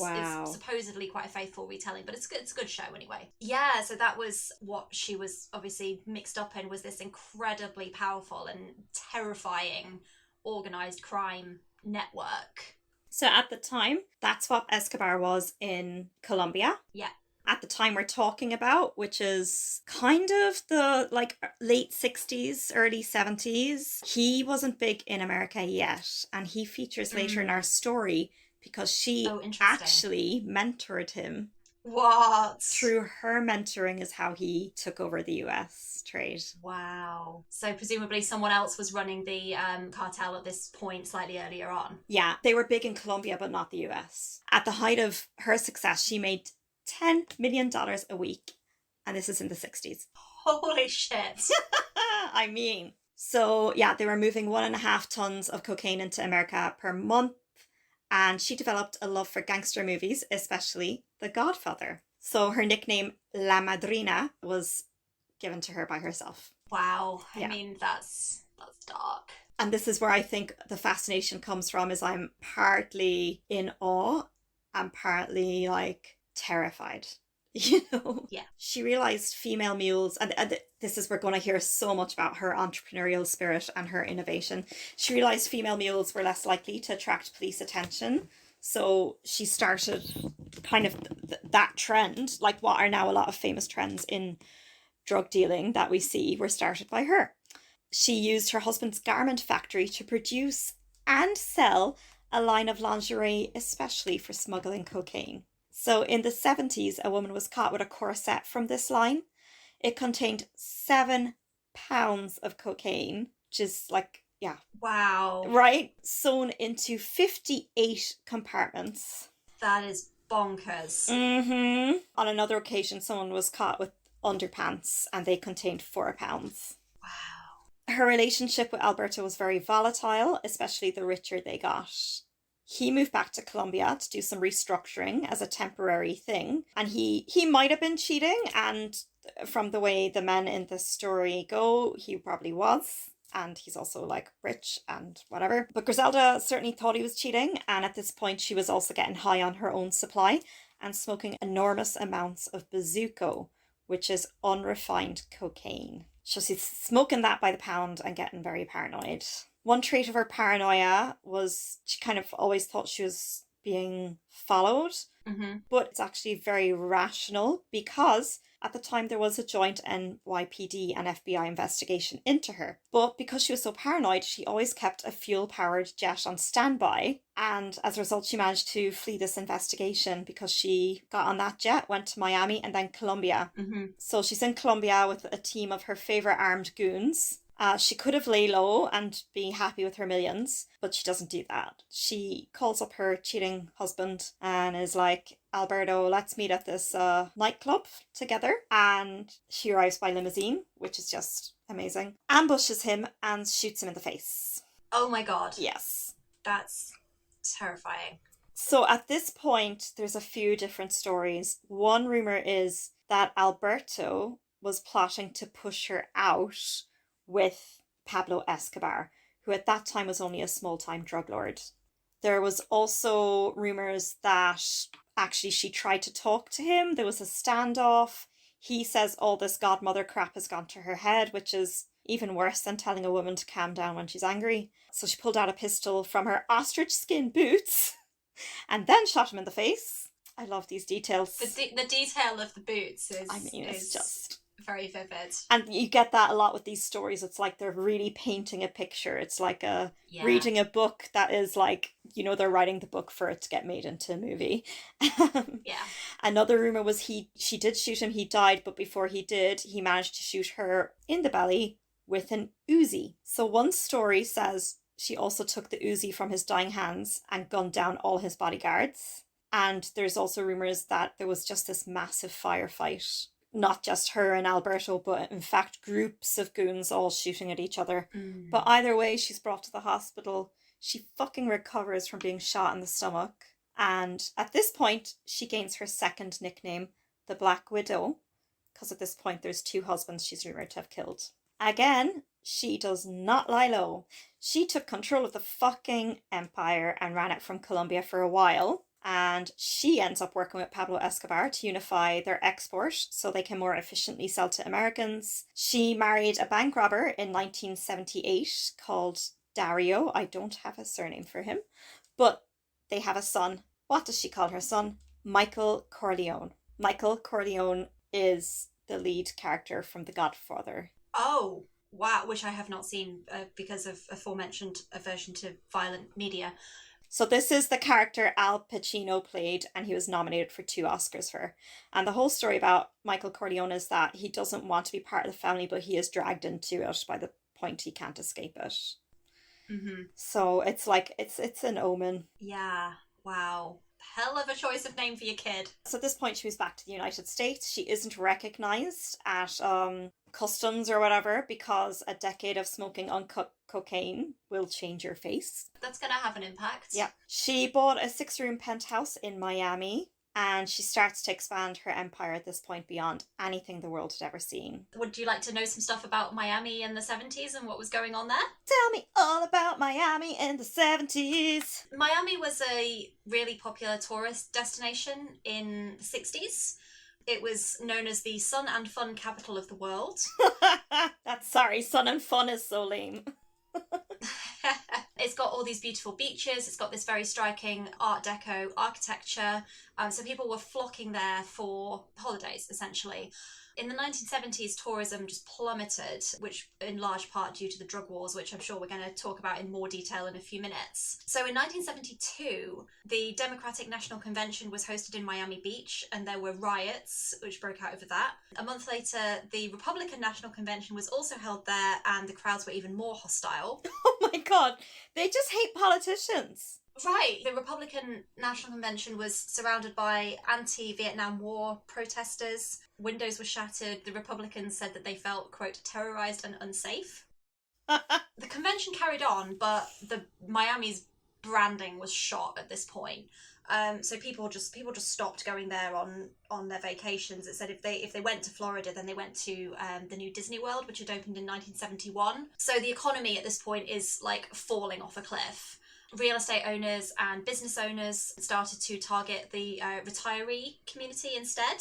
supposedly quite a faithful retelling, but it's a good show anyway. Yeah, so that was what she was obviously mixed up in, was this incredibly powerful and terrifying organized crime network. So at the time, that's what Escobar was in Colombia. Yeah. At the time we're talking about, which is kind of the late 60s, early 70s. He wasn't big in America yet, and he features later in our story because she actually mentored him. What? Through her mentoring is how he took over the US trade. Wow. So presumably someone else was running the cartel at this point slightly earlier on. Yeah, they were big in Colombia, but not the US. At the height of her success, she made $10 million a week, and this is in the 60s. Holy shit. I mean, so yeah, they were moving 1.5 tons of cocaine into America per month, and she developed a love for gangster movies, especially The Godfather. So her nickname La Madrina was given to her by herself. Wow. I mean, that's dark. And this is where I think the fascination comes from, is I'm partly in awe and partly terrified, Yeah. She realized female mules, and this is, we're going to hear so much about her entrepreneurial spirit and her innovation. She realized female mules were less likely to attract police attention, so she started kind of that trend, what are now a lot of famous trends in drug dealing that we see were started by her. She used her husband's garment factory to produce and sell a line of lingerie especially for smuggling cocaine. So in the 70s, a woman was caught with a corset from this line. It contained 7 pounds of cocaine, which is wow. Right? Sewn into 58 compartments. That is bonkers. Mm-hmm. On another occasion, someone was caught with underpants and they contained 4 pounds. Wow. Her relationship with Alberto was very volatile, especially the richer they got. He moved back to Colombia to do some restructuring as a temporary thing. And he might have been cheating. And from the way the men in the story go, he probably was. And he's also rich and whatever. But Griselda certainly thought he was cheating. And at this point, she was also getting high on her own supply and smoking enormous amounts of bazuco, which is unrefined cocaine. So she's smoking that by the pound and getting very paranoid. One trait of her paranoia was she kind of always thought she was being followed, but it's actually very rational because at the time there was a joint NYPD and FBI investigation into her. But because she was so paranoid, she always kept a fuel-powered jet on standby, and as a result she managed to flee this investigation because she got on that jet, went to Miami and then Colombia. So she's in Colombia with a team of her favourite armed goons. She could have lay low and be happy with her millions, but she doesn't do that. She calls up her cheating husband and is like, Alberto, let's meet at this nightclub together. And she arrives by limousine, which is just amazing. Ambushes him and shoots him in the face. Oh my god. Yes. That's terrifying. So at this point, there's a few different stories. One rumour is that Alberto was plotting to push her out with Pablo Escobar, who at that time was only a small-time drug lord. There was also rumours that actually she tried to talk to him. There was a standoff. He says all this godmother crap has gone to her head, which is even worse than telling a woman to calm down when she's angry. So she pulled out a pistol from her ostrich skin boots and then shot him in the face. I love these details. The detail of the boots is... I mean, it's just... Very vivid. And you get that a lot with these stories. It's like they're really painting a picture. It's like reading a book that is like, they're writing the book for it to get made into a movie. Yeah. Another rumor was she did shoot him, he died, but before he did, he managed to shoot her in the belly with an Uzi. So one story says she also took the Uzi from his dying hands and gunned down all his bodyguards. And there's also rumors that there was just this massive firefight. Not just her and Alberto, but in fact groups of goons all shooting at each other. But either way, she's brought to the hospital. She fucking recovers from being shot in the stomach. And at this point, she gains her second nickname, the Black Widow. Because at this point, there's 2 husbands she's rumored to have killed. Again, she does not lie low. She took control of the fucking empire and ran it from Colombia for a while. And she ends up working with Pablo Escobar to unify their export so they can more efficiently sell to Americans. She married a bank robber in 1978 called Dario. I don't have a surname for him, but they have a son. What does she call her son? Michael Corleone. Michael Corleone is the lead character from The Godfather. Oh, wow, which I have not seen because of aforementioned aversion to violent media. So this is the character Al Pacino played, and he was nominated for 2 Oscars for her. And the whole story about Michael Corleone is that he doesn't want to be part of the family, but he is dragged into it by the point he can't escape it. Mm-hmm. So it's like, it's an omen. Yeah, wow. Hell of a choice of name for your kid. So at this point, she was back to the United States. She isn't recognised at customs or whatever because a decade of smoking uncut cocaine will change your face. That's going to have an impact. Yeah. She bought a 6-room penthouse in Miami and she starts to expand her empire at this point beyond anything the world had ever seen. Would you like to know some stuff about Miami in the 70s and what was going on there? Tell me all about Miami in the 70s. Miami was a really popular tourist destination in the 60s. It was known as the sun and fun capital of the world. Sun and fun is so lame. It's got all these beautiful beaches. It's got this very striking Art Deco architecture. So people were flocking there for holidays, essentially. In the 1970s, tourism just plummeted, which in large part due to the drug wars, which I'm sure we're going to talk about in more detail in a few minutes. So in 1972, the Democratic National Convention was hosted in Miami Beach, and there were riots, which broke out over that. A month later, the Republican National Convention was also held there, and the crowds were even more hostile. Oh my god, they just hate politicians. Right. The Republican National Convention was surrounded by anti-Vietnam War protesters. Windows were shattered. The Republicans said that they felt, quote, terrorized and unsafe. The convention carried on, but the Miami's branding was shot at this point. So people just stopped going there on their vacations. It said if they went to Florida, then they went to the new Disney World, which had opened in 1971. So the economy at this point is like falling off a cliff. Real estate owners and business owners started to target the retiree community instead.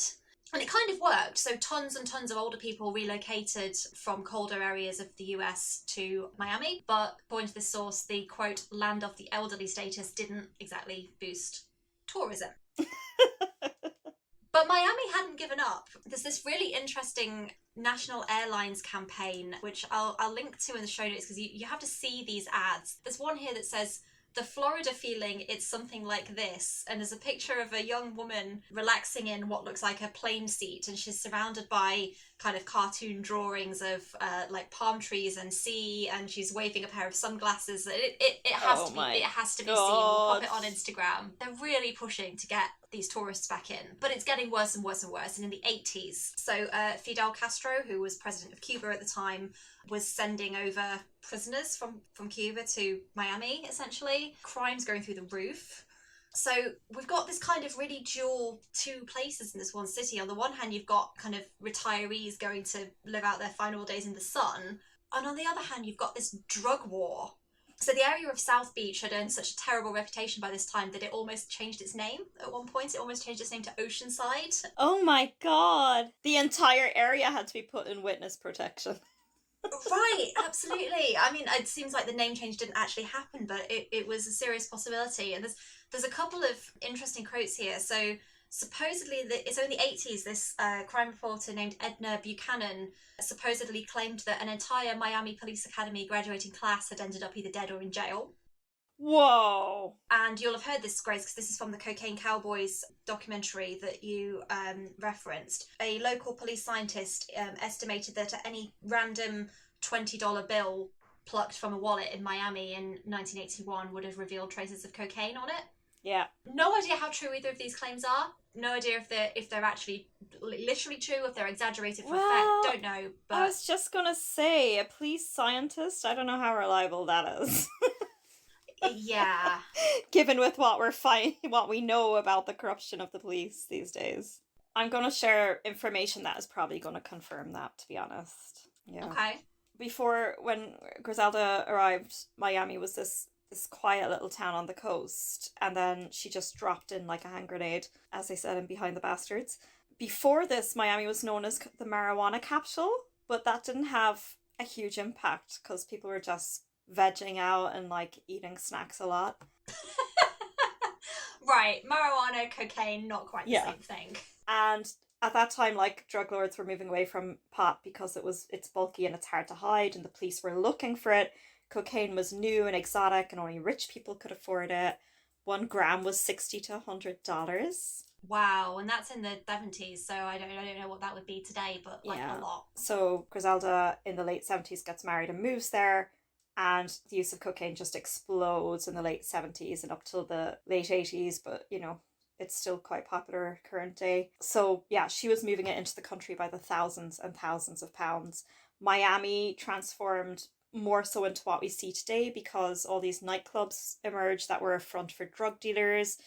And it kind of worked. So tons and tons of older people relocated from colder areas of the US to Miami. But according to this source, the, quote, land of the elderly status didn't exactly boost tourism. But Miami hadn't given up. There's this really interesting National Airlines campaign, which I'll link to in the show notes because you have to see these ads. There's one here that says, "The Florida feeling, it's something like this." And there's a picture of a young woman relaxing in what looks like a plane seat, and she's surrounded by kind of cartoon drawings of like palm trees and sea, and she's waving a pair of sunglasses. It has to be seen. We'll pop it on Instagram. They're really pushing to get these tourists back in, but it's getting worse and worse and worse. And in the 80s, so Fidel Castro, who was president of Cuba at the time, was sending over prisoners from Cuba to Miami, essentially. Crime's going through the roof. So we've got this kind of really dual 2 places in this one city. On the one hand, you've got kind of retirees going to live out their final days in the sun. And on the other hand, you've got this drug war. So the area of South Beach had earned such a terrible reputation by this time that it almost changed its name at one point. It almost changed its name to Oceanside. Oh my god. The entire area had to be put in witness protection. Right, absolutely. I mean, it seems like the name change didn't actually happen, but it was a serious possibility. And there's a couple of interesting quotes here. So Supposedly, so in the 80s, this crime reporter named Edna Buchanan supposedly claimed that an entire Miami Police Academy graduating class had ended up either dead or in jail. Whoa. And you'll have heard this, Grace, because this is from the Cocaine Cowboys documentary that you referenced. A local police scientist estimated that any random $20 bill plucked from a wallet in Miami in 1981 would have revealed traces of cocaine on it. Yeah. No idea how true either of these claims are. No idea if they're actually literally true, if they're exaggerated for effect. Don't know. But I was just gonna say, a police scientist, I don't know how reliable that is. Yeah. Given with what what we know about the corruption of the police these days. I'm gonna share information that is probably gonna confirm that, to be honest. Yeah. Okay. Before, when Griselda arrived, Miami was this quiet little town on the coast, and then she just dropped in like a hand grenade, as they said in Behind the Bastards. Before this, Miami was known as the marijuana capital, but that didn't have a huge impact because people were just vegging out and like eating snacks a lot. Right, marijuana, cocaine, not quite the same thing. And at that time, like, drug lords were moving away from pot because it's bulky and it's hard to hide, and the police were looking for it. Cocaine was new and exotic, and only rich people could afford it. 1 gram was $60 to $100. Wow, and that's in the 70s, so I don't know what that would be today, but like a lot. So Griselda in the late 70s gets married and moves there, and the use of cocaine just explodes in the late 70s and up till the late 80s, but you know, it's still quite popular current day. So yeah, she was moving it into the country by the thousands and thousands of pounds. Miami transformed more so into what we see today because all these nightclubs emerged that were a front for drug dealers.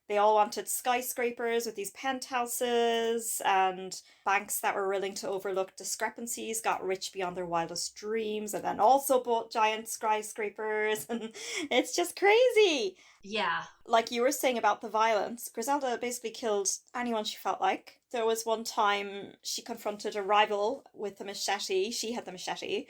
They all wanted skyscrapers with these penthouses, and banks that were willing to overlook discrepancies got rich beyond their wildest dreams and then also bought giant skyscrapers, and it's just crazy. Yeah. Like you were saying about the violence, Griselda basically killed anyone she felt like. There was one time she confronted a rival with a machete. She had the machete,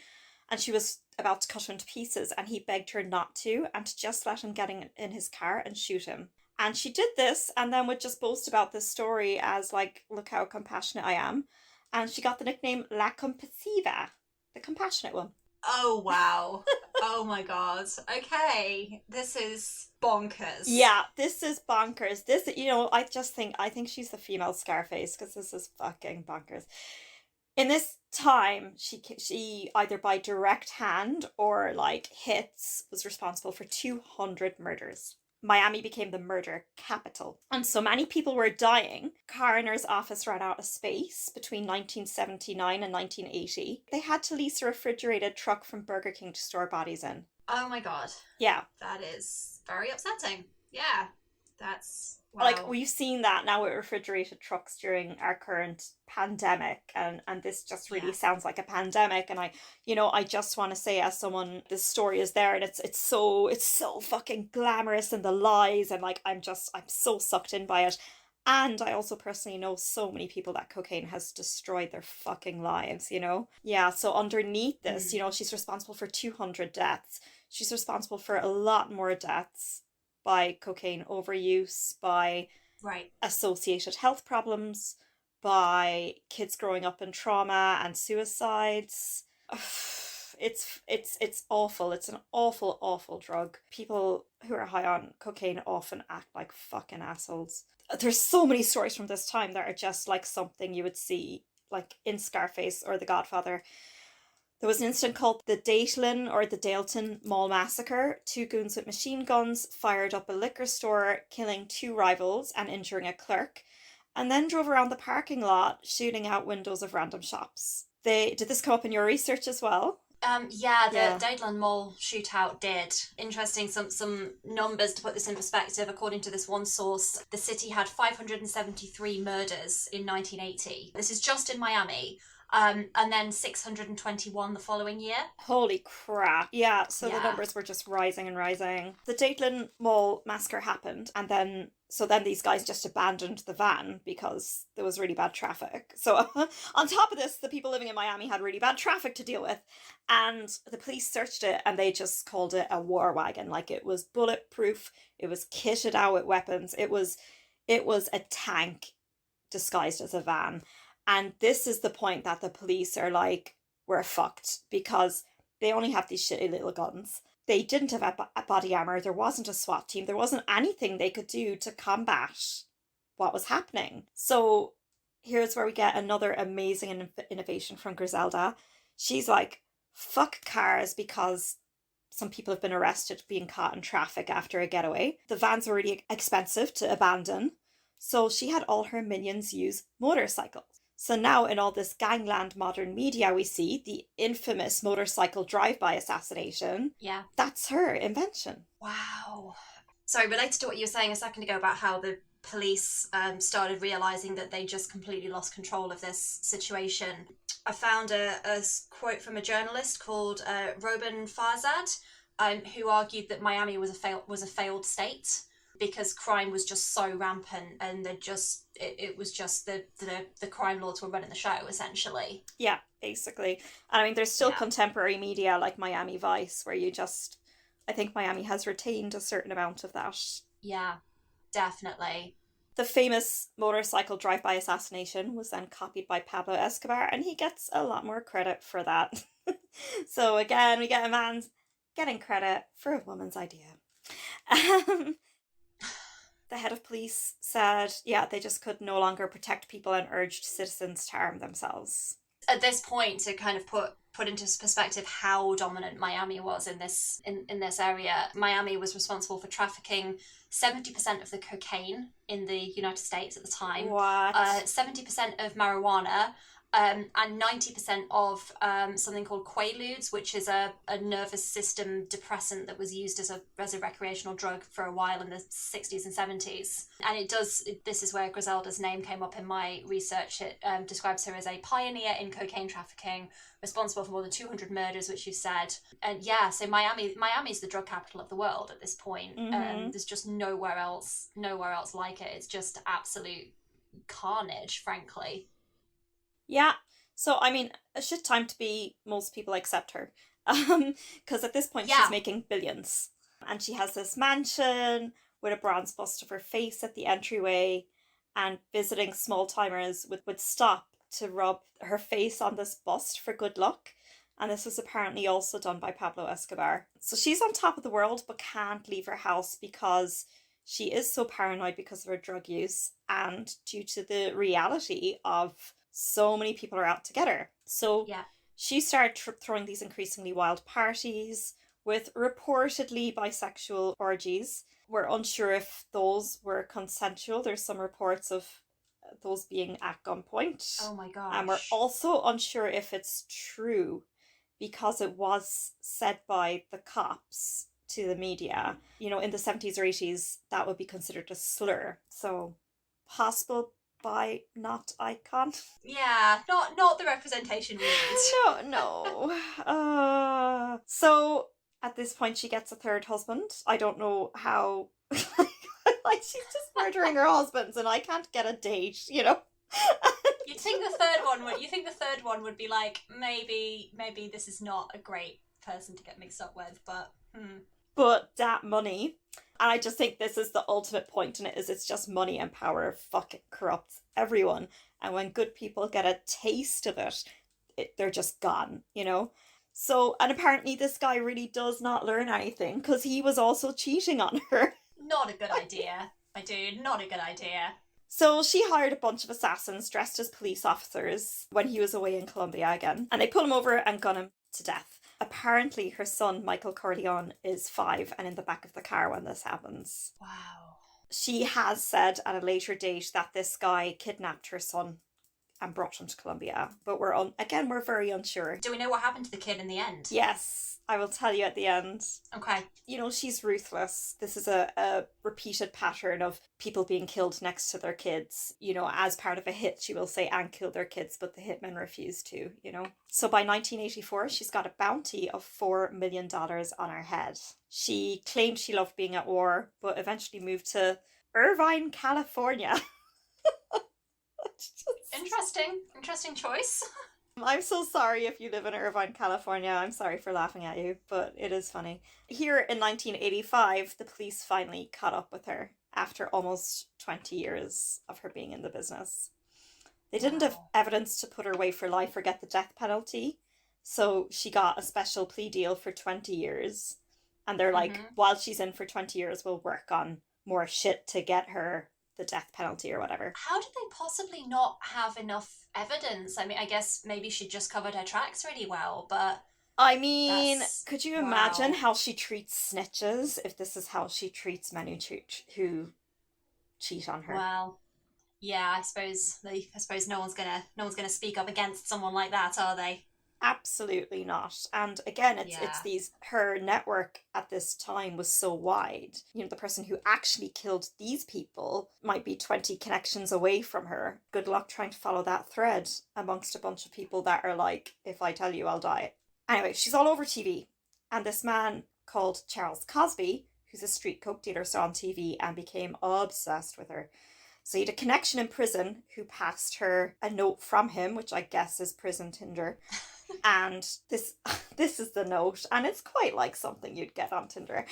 and she was about to cut him to pieces, and he begged her not to, and to just let him get in his car and shoot him. And she did this, and then would just boast about this story as like, look how compassionate I am. And she got the nickname La Compasiva, the compassionate one. Oh, wow. Oh my god. Okay. This is bonkers. Yeah, this is bonkers. This, you know, I think she's the female Scarface, because this is fucking bonkers. In this time, she either by direct hand or like hits was responsible for 200 murders. Miami became the murder capital. And so many people were dying. Coroner's office ran out of space between 1979 and 1980. They had to lease a refrigerated truck from Burger King to store bodies in. Oh my god. Yeah. That is very upsetting. Yeah. That's... Wow. Like, we've seen that now with refrigerated trucks during our current pandemic, and this just really sounds like a pandemic. And I just want to say, as someone, this story is there, and it's so fucking glamorous, and the lies, and like I'm so sucked in by it. And I also personally know so many people that cocaine has destroyed their fucking lives, you know? Yeah, so underneath this, you know, she's responsible for 200 deaths. She's responsible for a lot more deaths by cocaine overuse, by associated health problems, by kids growing up in trauma and suicides. It's awful. It's an awful, awful drug. People who are high on cocaine often act like fucking assholes. There's so many stories from this time that are just like something you would see like in Scarface or The Godfather. There was an incident called the Dalton Mall Massacre. 2 goons with machine guns fired up a liquor store, killing 2 rivals and injuring a clerk, and then drove around the parking lot, shooting out windows of random shops. Did this come up in your research as well? The Dalton Mall shootout did. Interesting, some numbers to put this in perspective. According to this one source, the city had 573 murders in 1980. This is just in Miami. And then 621 the following year. Holy crap. Yeah, so the numbers were just rising and rising. The Dalton Mall massacre happened, and then these guys just abandoned the van because there was really bad traffic. So on top of this, the people living in Miami had really bad traffic to deal with, and the police searched it, and they just called it a war wagon. Like, it was bulletproof, it was kitted out with weapons, it was It was a tank disguised as a van. And this is the point that the police are like, we're fucked, because they only have these shitty little guns. They didn't have a body armor. There wasn't a SWAT team. There wasn't anything they could do to combat what was happening. So here's where we get another amazing innovation from Griselda. She's like, fuck cars, because some people have been arrested being caught in traffic after a getaway. The vans were really expensive to abandon. So she had all her minions use motorcycles. So now in all this gangland modern media we see, the infamous motorcycle drive-by assassination, that's her invention. Wow. Sorry, related to what you were saying a second ago about how the police started realising that they just completely lost control of this situation. I found a quote from a journalist called Robin Farzad, who argued that Miami was a failed state because crime was just so rampant, and it was just the crime lords were running the show, essentially. Yeah, basically. And I mean, there's still contemporary media like Miami Vice, where I think Miami has retained a certain amount of that. Yeah, definitely. The famous motorcycle drive-by assassination was then copied by Pablo Escobar, and he gets a lot more credit for that. So again, we get a man getting credit for a woman's idea. The head of police said, they just could no longer protect people and urged citizens to arm themselves. At this point, to kind of put into perspective how dominant Miami was in this area, Miami was responsible for trafficking 70% of the cocaine in the United States at the time. What? 70% of marijuana, and 90% of something called Quaaludes, which is a nervous system depressant that was used as a recreational drug for a while in the 60s and 70s. And this is where Griselda's name came up in my research. It describes her as a pioneer in cocaine trafficking, responsible for more than 200 murders, which you said. And so Miami's the drug capital of the world at this point. Mm-hmm. There's just nowhere else like it. It's just absolute carnage, frankly. Yeah, so I mean, a shit time to be most people except her. Because at this point she's making billions. And she has this mansion with a bronze bust of her face at the entryway, and visiting small-timers would stop to rub her face on this bust for good luck. And this was apparently also done by Pablo Escobar. So she's on top of the world, but can't leave her house because she is so paranoid because of her drug use and due to the reality of so many people are out to get her. So she started throwing these increasingly wild parties with reportedly bisexual orgies. We're unsure if those were consensual. There's some reports of those being at gunpoint. Oh my gosh. And we're also unsure if it's true, because it was said by the cops to the media. In the 70s or 80s, that would be considered a slur. So possible by not icon. Yeah, not the representation we need. No. So at this point she gets a third husband. I don't know how. Like, she's just murdering her husbands and I can't get a date, You'd think the third one would be like, maybe this is not a great person to get mixed up with, but But that money, and I just think this is the ultimate point in it, is it's just money and power fucking corrupts everyone. And when good people get a taste of it, they're just gone, So, and apparently this guy really does not learn anything, because he was also cheating on her. Not a good idea, my dude, not a good idea. So she hired a bunch of assassins dressed as police officers when he was away in Colombia again, and they pull him over and gun him to death. Apparently her son, Michael Corleone, is 5 and in the back of the car when this happens. Wow. She has said at a later date that this guy kidnapped her son and brought him to Colombia. But we're very unsure. Do we know what happened to the kid in the end? Yes, I will tell you at the end. Okay. She's ruthless. This is a repeated pattern of people being killed next to their kids. As part of a hit, she will say, and kill their kids, but the hitmen refuse to, So by 1984, she's got a bounty of $4 million on her head. She claimed she loved being at war, but eventually moved to Irvine, California. Interesting choice. I'm so sorry if you live in Irvine, California. I'm sorry for laughing at you, but it is funny. Here in 1985, the police finally caught up with her. after almost 20 years of her being in the business. They didn't have Wow. evidence to put her away for life or get the death penalty, so she got a special plea deal for 20 years. And they're like, while she's in for 20 years, we'll work on more shit to get her the death penalty or whatever. How did they possibly not have enough evidence? I mean, I guess maybe she just covered her tracks really well, but I mean, that's could you wow. imagine how she treats snitches if this is how she treats men who cheat on her? Well, yeah, I suppose no one's gonna speak up against someone like that, are they? Absolutely not. And again, it's Yeah. these her network at this time was so wide. You know, the person who actually killed these people might be 20 connections away from her. Good luck trying to follow that thread amongst a bunch of people that are like, if I tell you, I'll die. Anyway, she's all over TV. And this man called Charles Cosby, who's a street coke dealer, saw on TV and became obsessed with her. So he had a connection in prison who passed her a note from him, which I guess is prison Tinder. And this is the note, and it's quite like something you'd get on Tinder.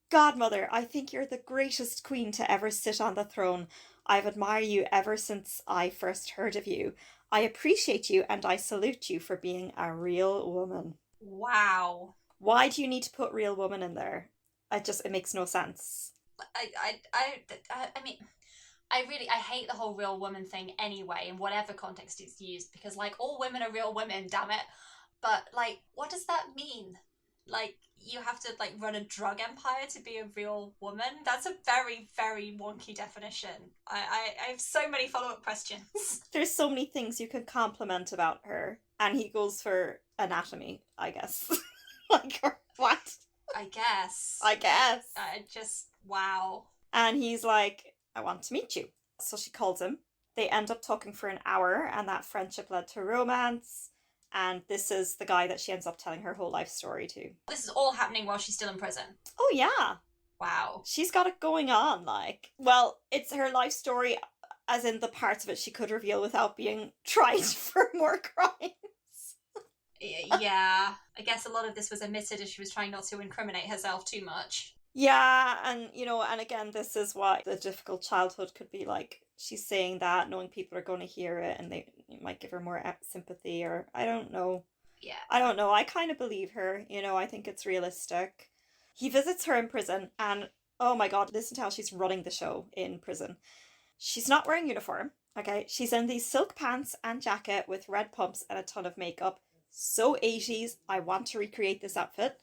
Godmother, I think you're the greatest queen to ever sit on the throne. I've admired you ever since I first heard of you. I appreciate you and I salute you for being a real woman. Wow. Why do you need to put real woman in there? It makes no sense. I mean, I hate the whole real woman thing anyway, in whatever context it's used, because like all women are real women, damn it. But like, what does that mean? Like, you have to like run a drug empire to be a real woman? That's a very, very wonky definition. I have so many follow-up questions. There's so many things you could compliment about her, and he goes for anatomy, I guess. Like, what? I guess. I guess. I just, wow. And he's like, I want to meet you. So she calls him. They end up talking for an hour, and that friendship led to romance. And this is the guy that she ends up telling her whole life story to. This is all happening while she's still in prison. Oh, yeah. Wow. She's got it going on, like. Well, it's her life story, as in the parts of it she could reveal without being tried for more crimes. Yeah. I guess a lot of this was omitted as she was trying not to incriminate herself too much. Yeah, and and again, this is what the difficult childhood could be like. She's saying that, knowing people are going to hear it, and they might give her more sympathy, or I don't know. Yeah. I don't know. I kind of believe her. I think it's realistic. He visits her in prison, and oh my god, listen to how she's running the show in prison. She's not wearing uniform, okay? She's in these silk pants and jacket with red pumps and a ton of makeup. So 80s. I want to recreate this outfit.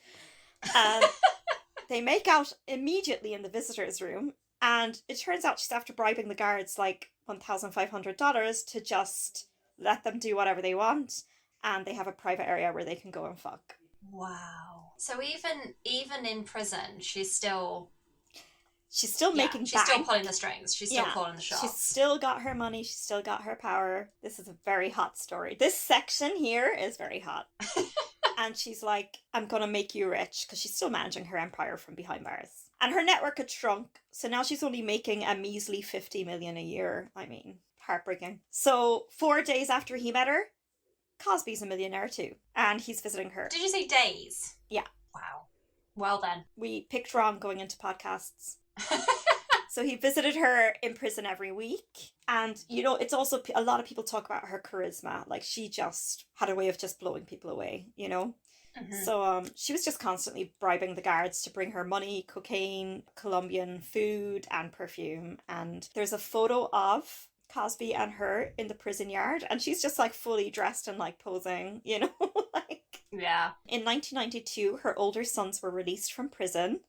They make out immediately in the visitors' room, and it turns out she's after bribing the guards like $1,500 to just let them do whatever they want, and they have a private area where they can go and fuck. Wow. So even in prison, she's still making she's bank. still pulling the strings. She's still calling the shots. She's still got her money. She's still got her power. This is a very hot story. This section here is very hot. And she's like, I'm going to make you rich, because she's still managing her empire from behind bars. And her network had shrunk, so now she's only making a measly $50 million a year. I mean, heartbreaking. So 4 days after he met her, Cosby's a millionaire too, and he's visiting her. Did you say days? Yeah. Wow. Well then. We picked wrong going into podcasts. So he visited her in prison every week. And, it's also, a lot of people talk about her charisma. Like, she just had a way of just blowing people away, Mm-hmm. So she was just constantly bribing the guards to bring her money, cocaine, Colombian food, and perfume. And there's a photo of Cosby and her in the prison yard, and she's just like fully dressed and like posing, like. Yeah. In 1992, her older sons were released from prison.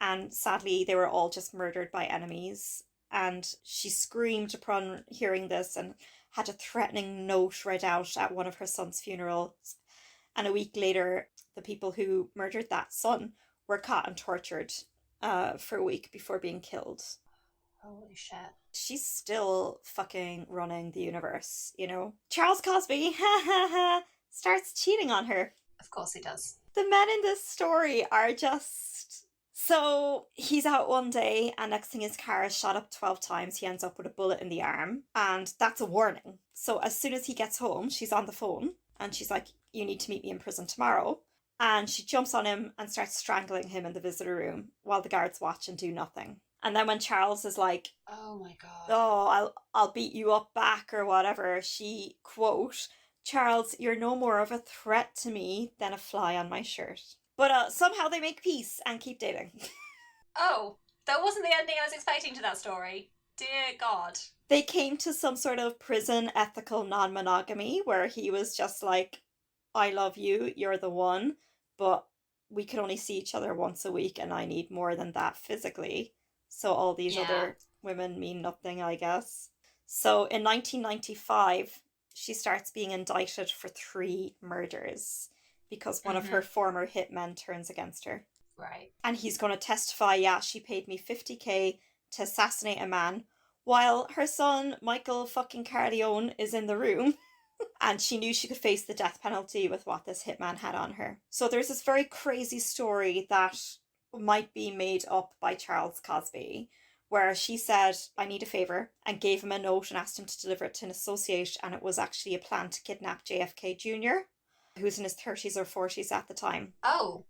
And sadly, they were all just murdered by enemies. And she screamed upon hearing this and had a threatening note read out at one of her son's funerals. And a week later, the people who murdered that son were caught and tortured for a week before being killed. Holy shit. She's still fucking running the universe, Charles Cosby starts cheating on her. Of course he does. The men in this story are just... So he's out one day, and next thing his car is shot up 12 times. He ends up with a bullet in the arm, and that's a warning. So as soon as he gets home, she's on the phone, and she's like, you need to meet me in prison tomorrow. And she jumps on him and starts strangling him in the visitor room while the guards watch and do nothing. And then when Charles is like, Oh my god. oh, I'll beat you up back or whatever, she, quote, Charles, you're no more of a threat to me than a fly on my shirt. But somehow they make peace and keep dating. Oh, that wasn't the ending I was expecting to that story. Dear God. They came to some sort of prison ethical non-monogamy where he was just like, I love you, you're the one, but we can only see each other once a week and I need more than that physically. So all these Yeah. other women mean nothing, I guess. So in 1995, she starts being indicted for 3 murders because one of her former hitmen turns against her. Right. And he's going to testify, yeah, she paid me 50K to assassinate a man while her son, Michael fucking Carleone, is in the room. And she knew she could face the death penalty with what this hitman had on her. So there's this very crazy story that might be made up by Charles Cosby, where she said, I need a favour, and gave him a note and asked him to deliver it to an associate, and it was actually a plan to kidnap JFK Jr., who's in his 30s or 40s at the time. Oh.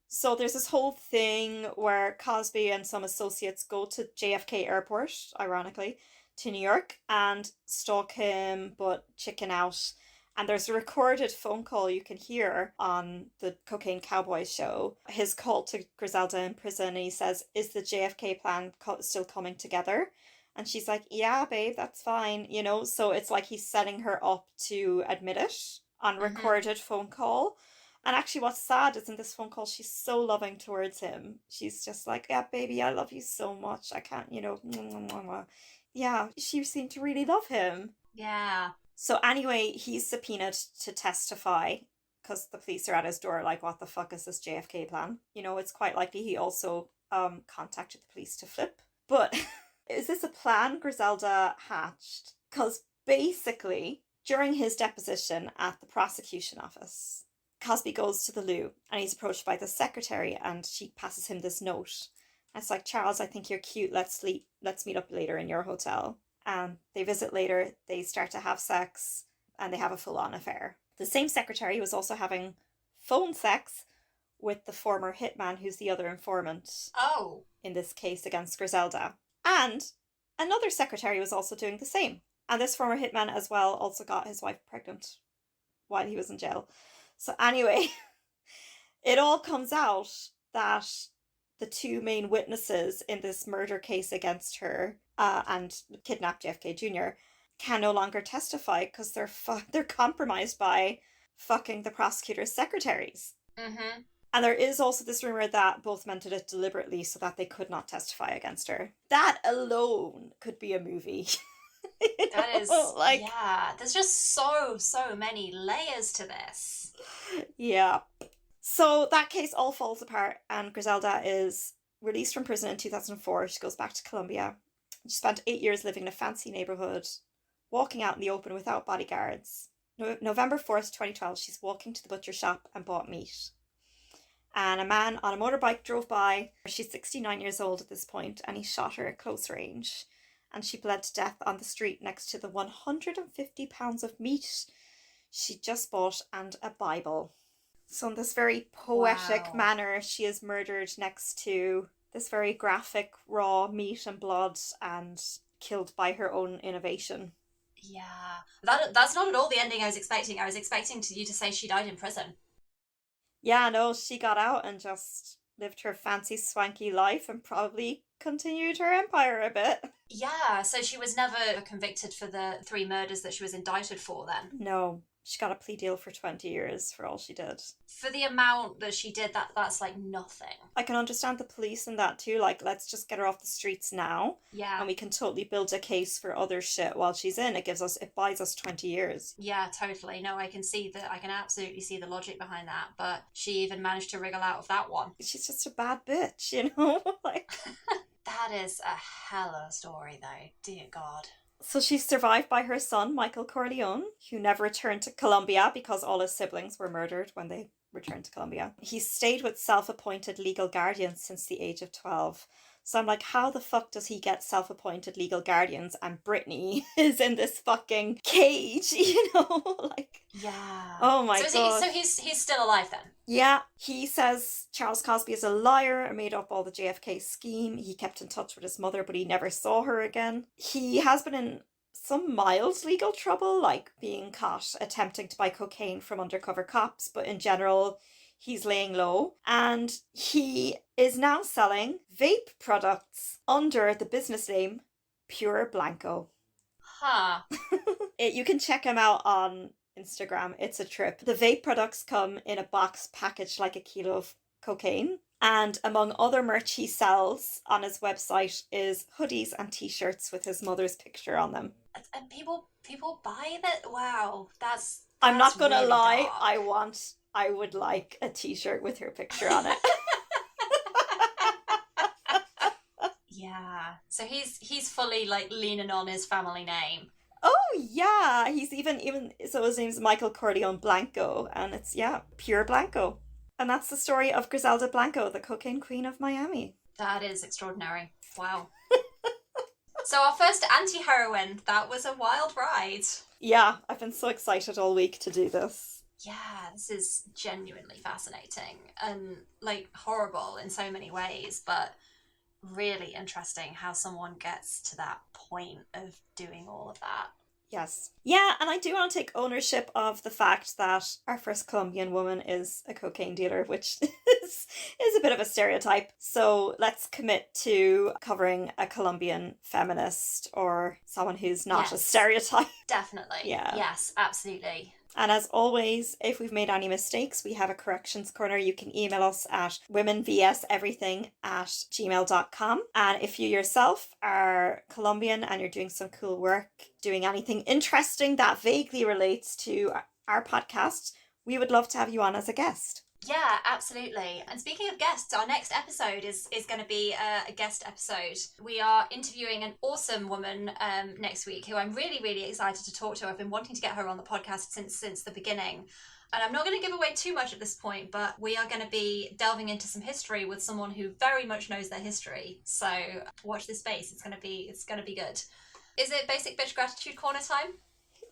So there's this whole thing where Cosby and some associates go to JFK Airport, ironically, to New York and stalk him but chicken out. And there's a recorded phone call you can hear on the Cocaine Cowboys show. His call to Griselda in prison, and he says, is the JFK plan still coming together? And she's like, yeah, babe, that's fine. You know, so it's like he's setting her up to admit it on recorded phone call. And actually what's sad is in this phone call, she's so loving towards him. She's just like, yeah, baby, I love you so much. I can't, you know, yeah, she seemed to really love him. Yeah. So anyway, he's subpoenaed to testify because the police are at his door like, what the fuck is this JFK plan? You know, it's quite likely he also contacted the police to flip. But is this a plan Griselda hatched? Because basically, during his deposition at the prosecution office, Cosby goes to the loo and he's approached by the secretary and she passes him this note. And it's like, Charles, I think you're cute. Let's meet up later in your hotel. And they visit later. They start to have sex and they have a full-on affair. The same secretary was also having phone sex with the former hitman who's the other informant. Oh. In this case against Griselda. And another secretary was also doing the same. And this former hitman as well also got his wife pregnant while he was in jail. So anyway, it all comes out that the 2 main witnesses in this murder case against her and kidnapped JFK Jr. can no longer testify because they're compromised by fucking the prosecutor's secretaries. And there is also this rumor that both men did it deliberately so that they could not testify against her. That alone could be a movie. That is like, yeah, there's just so many layers to this. Yeah. So that case all falls apart and Griselda is released from prison in 2004. She goes back to Colombia. She spent 8 years living in a fancy neighborhood, walking out in the open without bodyguards. November 4th, 2012, she's walking to the butcher shop and bought meat. And a man on a motorbike drove by. She's 69 years old at this point and he shot her at close range. And she bled to death on the street next to the 150 pounds of meat she just bought and a Bible. So in this very poetic manner, she is murdered next to this very graphic raw meat and blood and killed by her own innovation. Yeah. That's not at all the ending I was expecting. I was expecting you to say she died in prison. Yeah, no, she got out and just lived her fancy swanky life and probably continued her empire a bit. Yeah, so she was never convicted for the 3 murders that she was indicted for then? No, she got a plea deal for 20 years for all she did. For the amount that she did, that's like nothing. I can understand the police in that too, like, let's just get her off the streets now. Yeah. And we can totally build a case for other shit while she's in. It buys us 20 years. Yeah, totally. No, I can absolutely see the logic behind that, but she even managed to wriggle out of that one. She's just a bad bitch, you know? Like... That is a hella story though, dear God. So she's survived by her son, Michael Corleone, who never returned to Colombia because all his siblings were murdered when they returned to Colombia. He stayed with self-appointed legal guardians since the age of 12. So I'm like, how the fuck does he get self-appointed legal guardians and Brittany is in this fucking cage, you know? Like... Yeah. Oh my god. So he's still alive then? Yeah, he says Charles Cosby is a liar and made up all the JFK scheme. He kept in touch with his mother, but he never saw her again. He has been in some mild legal trouble, like being caught attempting to buy cocaine from undercover cops, but in general, he's laying low. And he is now selling vape products under the business name Pure Blanco. Huh. You can check him out on Instagram. It's a trip. The vape products come in a box packaged like a kilo of cocaine. And among other merch he sells on his website is hoodies and t-shirts with his mother's picture on them. And people buy that? Wow. That's I'm not gonna really lie, dark. I would like a t-shirt with her picture on it. Yeah. So he's fully like leaning on his family name. Oh yeah, he's even so his name's Michael Corleone Blanco, and it's Pure Blanco. And that's the story of Griselda Blanco, the cocaine queen of Miami. That is extraordinary. Wow. So our first anti-heroine, that was a wild ride. Yeah, I've been so excited all week to do this. Yeah, this is genuinely fascinating and like horrible in so many ways, but really interesting how someone gets to that point of doing all of that. Yes. Yeah, and I do want to take ownership of the fact that our first Colombian woman is a cocaine dealer, which is a bit of a stereotype. So let's commit to covering a Colombian feminist or someone who's not a stereotype. Definitely. Yeah. Yes, absolutely. And as always, if we've made any mistakes, we have a corrections corner. You can email us at womenvseverything@gmail.com. And if you yourself are Colombian and you're doing some cool work, doing anything interesting that vaguely relates to our podcast, we would love to have you on as a guest. Yeah, absolutely. And speaking of guests, our next episode is going to be a guest episode. We are interviewing an awesome woman next week who I'm really, really excited to talk to. I've been wanting to get her on the podcast since the beginning. And I'm not going to give away too much at this point, but we are going to be delving into some history with someone who very much knows their history. So watch this space. It's going to be good. Is it Basic Bitch Gratitude Corner time?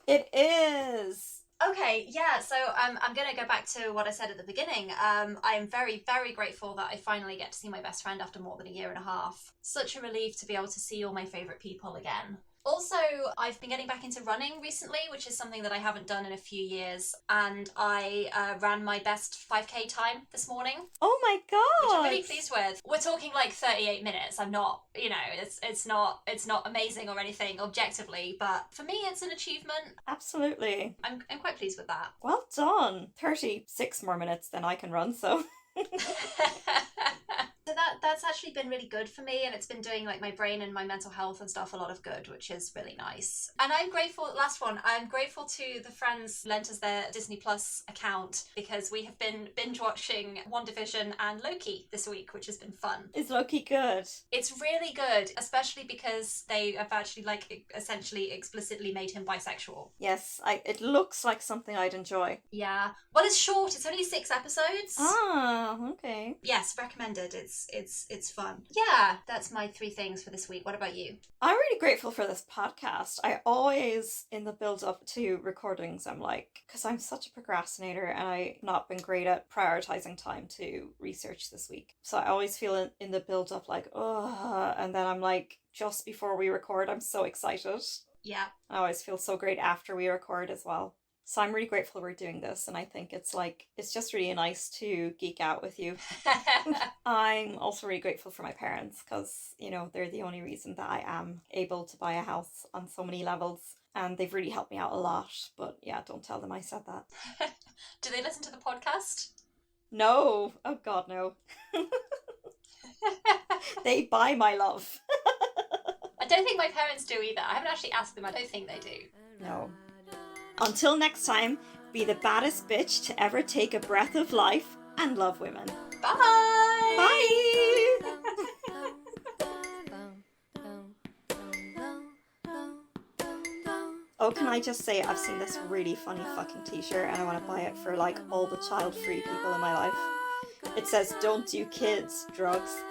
It is. Okay, yeah, so I'm going to go back to what I said at the beginning. I am very, very grateful that I finally get to see my best friend after more than a year and a half. Such a relief to be able to see all my favourite people again. Also, I've been getting back into running recently, which is something that I haven't done in a few years. And I ran my best 5k time this morning. Oh my god! Which I'm really pleased with. We're talking like 38 minutes. I'm not, it's not amazing or anything objectively, but for me, it's an achievement. Absolutely. I'm quite pleased with that. Well done. 36 more minutes than I can run, so... So that's actually been really good for me, and it's been doing like my brain and my mental health and stuff a lot of good, which is really nice. And I'm grateful, last one, I'm grateful to the friends lent us their Disney Plus account because we have been binge watching WandaVision and Loki this week, which has been fun. Is Loki good? It's really good, especially because they have actually like essentially explicitly made him bisexual. Yes, it looks like something I'd enjoy. Yeah. Well, it's short. It's only 6 episodes. Ah, okay. Yes, recommended. It's fun. Yeah, that's my 3 things for this week. What about you? I'm really grateful for this podcast. I always, in the build up to recordings, I'm like, because I'm such a procrastinator and I've not been great at prioritizing time to research this week. So I always feel in the build up like, oh, and then I'm like, just before we record, I'm so excited. Yeah. I always feel so great after we record as well. So I'm really grateful we're doing this, and I think it's just really nice to geek out with you. I'm also really grateful for my parents because, they're the only reason that I am able to buy a house on so many levels, and they've really helped me out a lot. But yeah, don't tell them I said that. Do they listen to the podcast? No. Oh God, no. They buy my love. I don't think my parents do either. I haven't actually asked them. I don't think they do. No. Until next time, be the baddest bitch to ever take a breath of life and love women. Bye! Bye! Oh, can I just say, I've seen this really funny fucking t-shirt and I want to buy it for all the child-free people in my life. It says, don't do kids, drugs.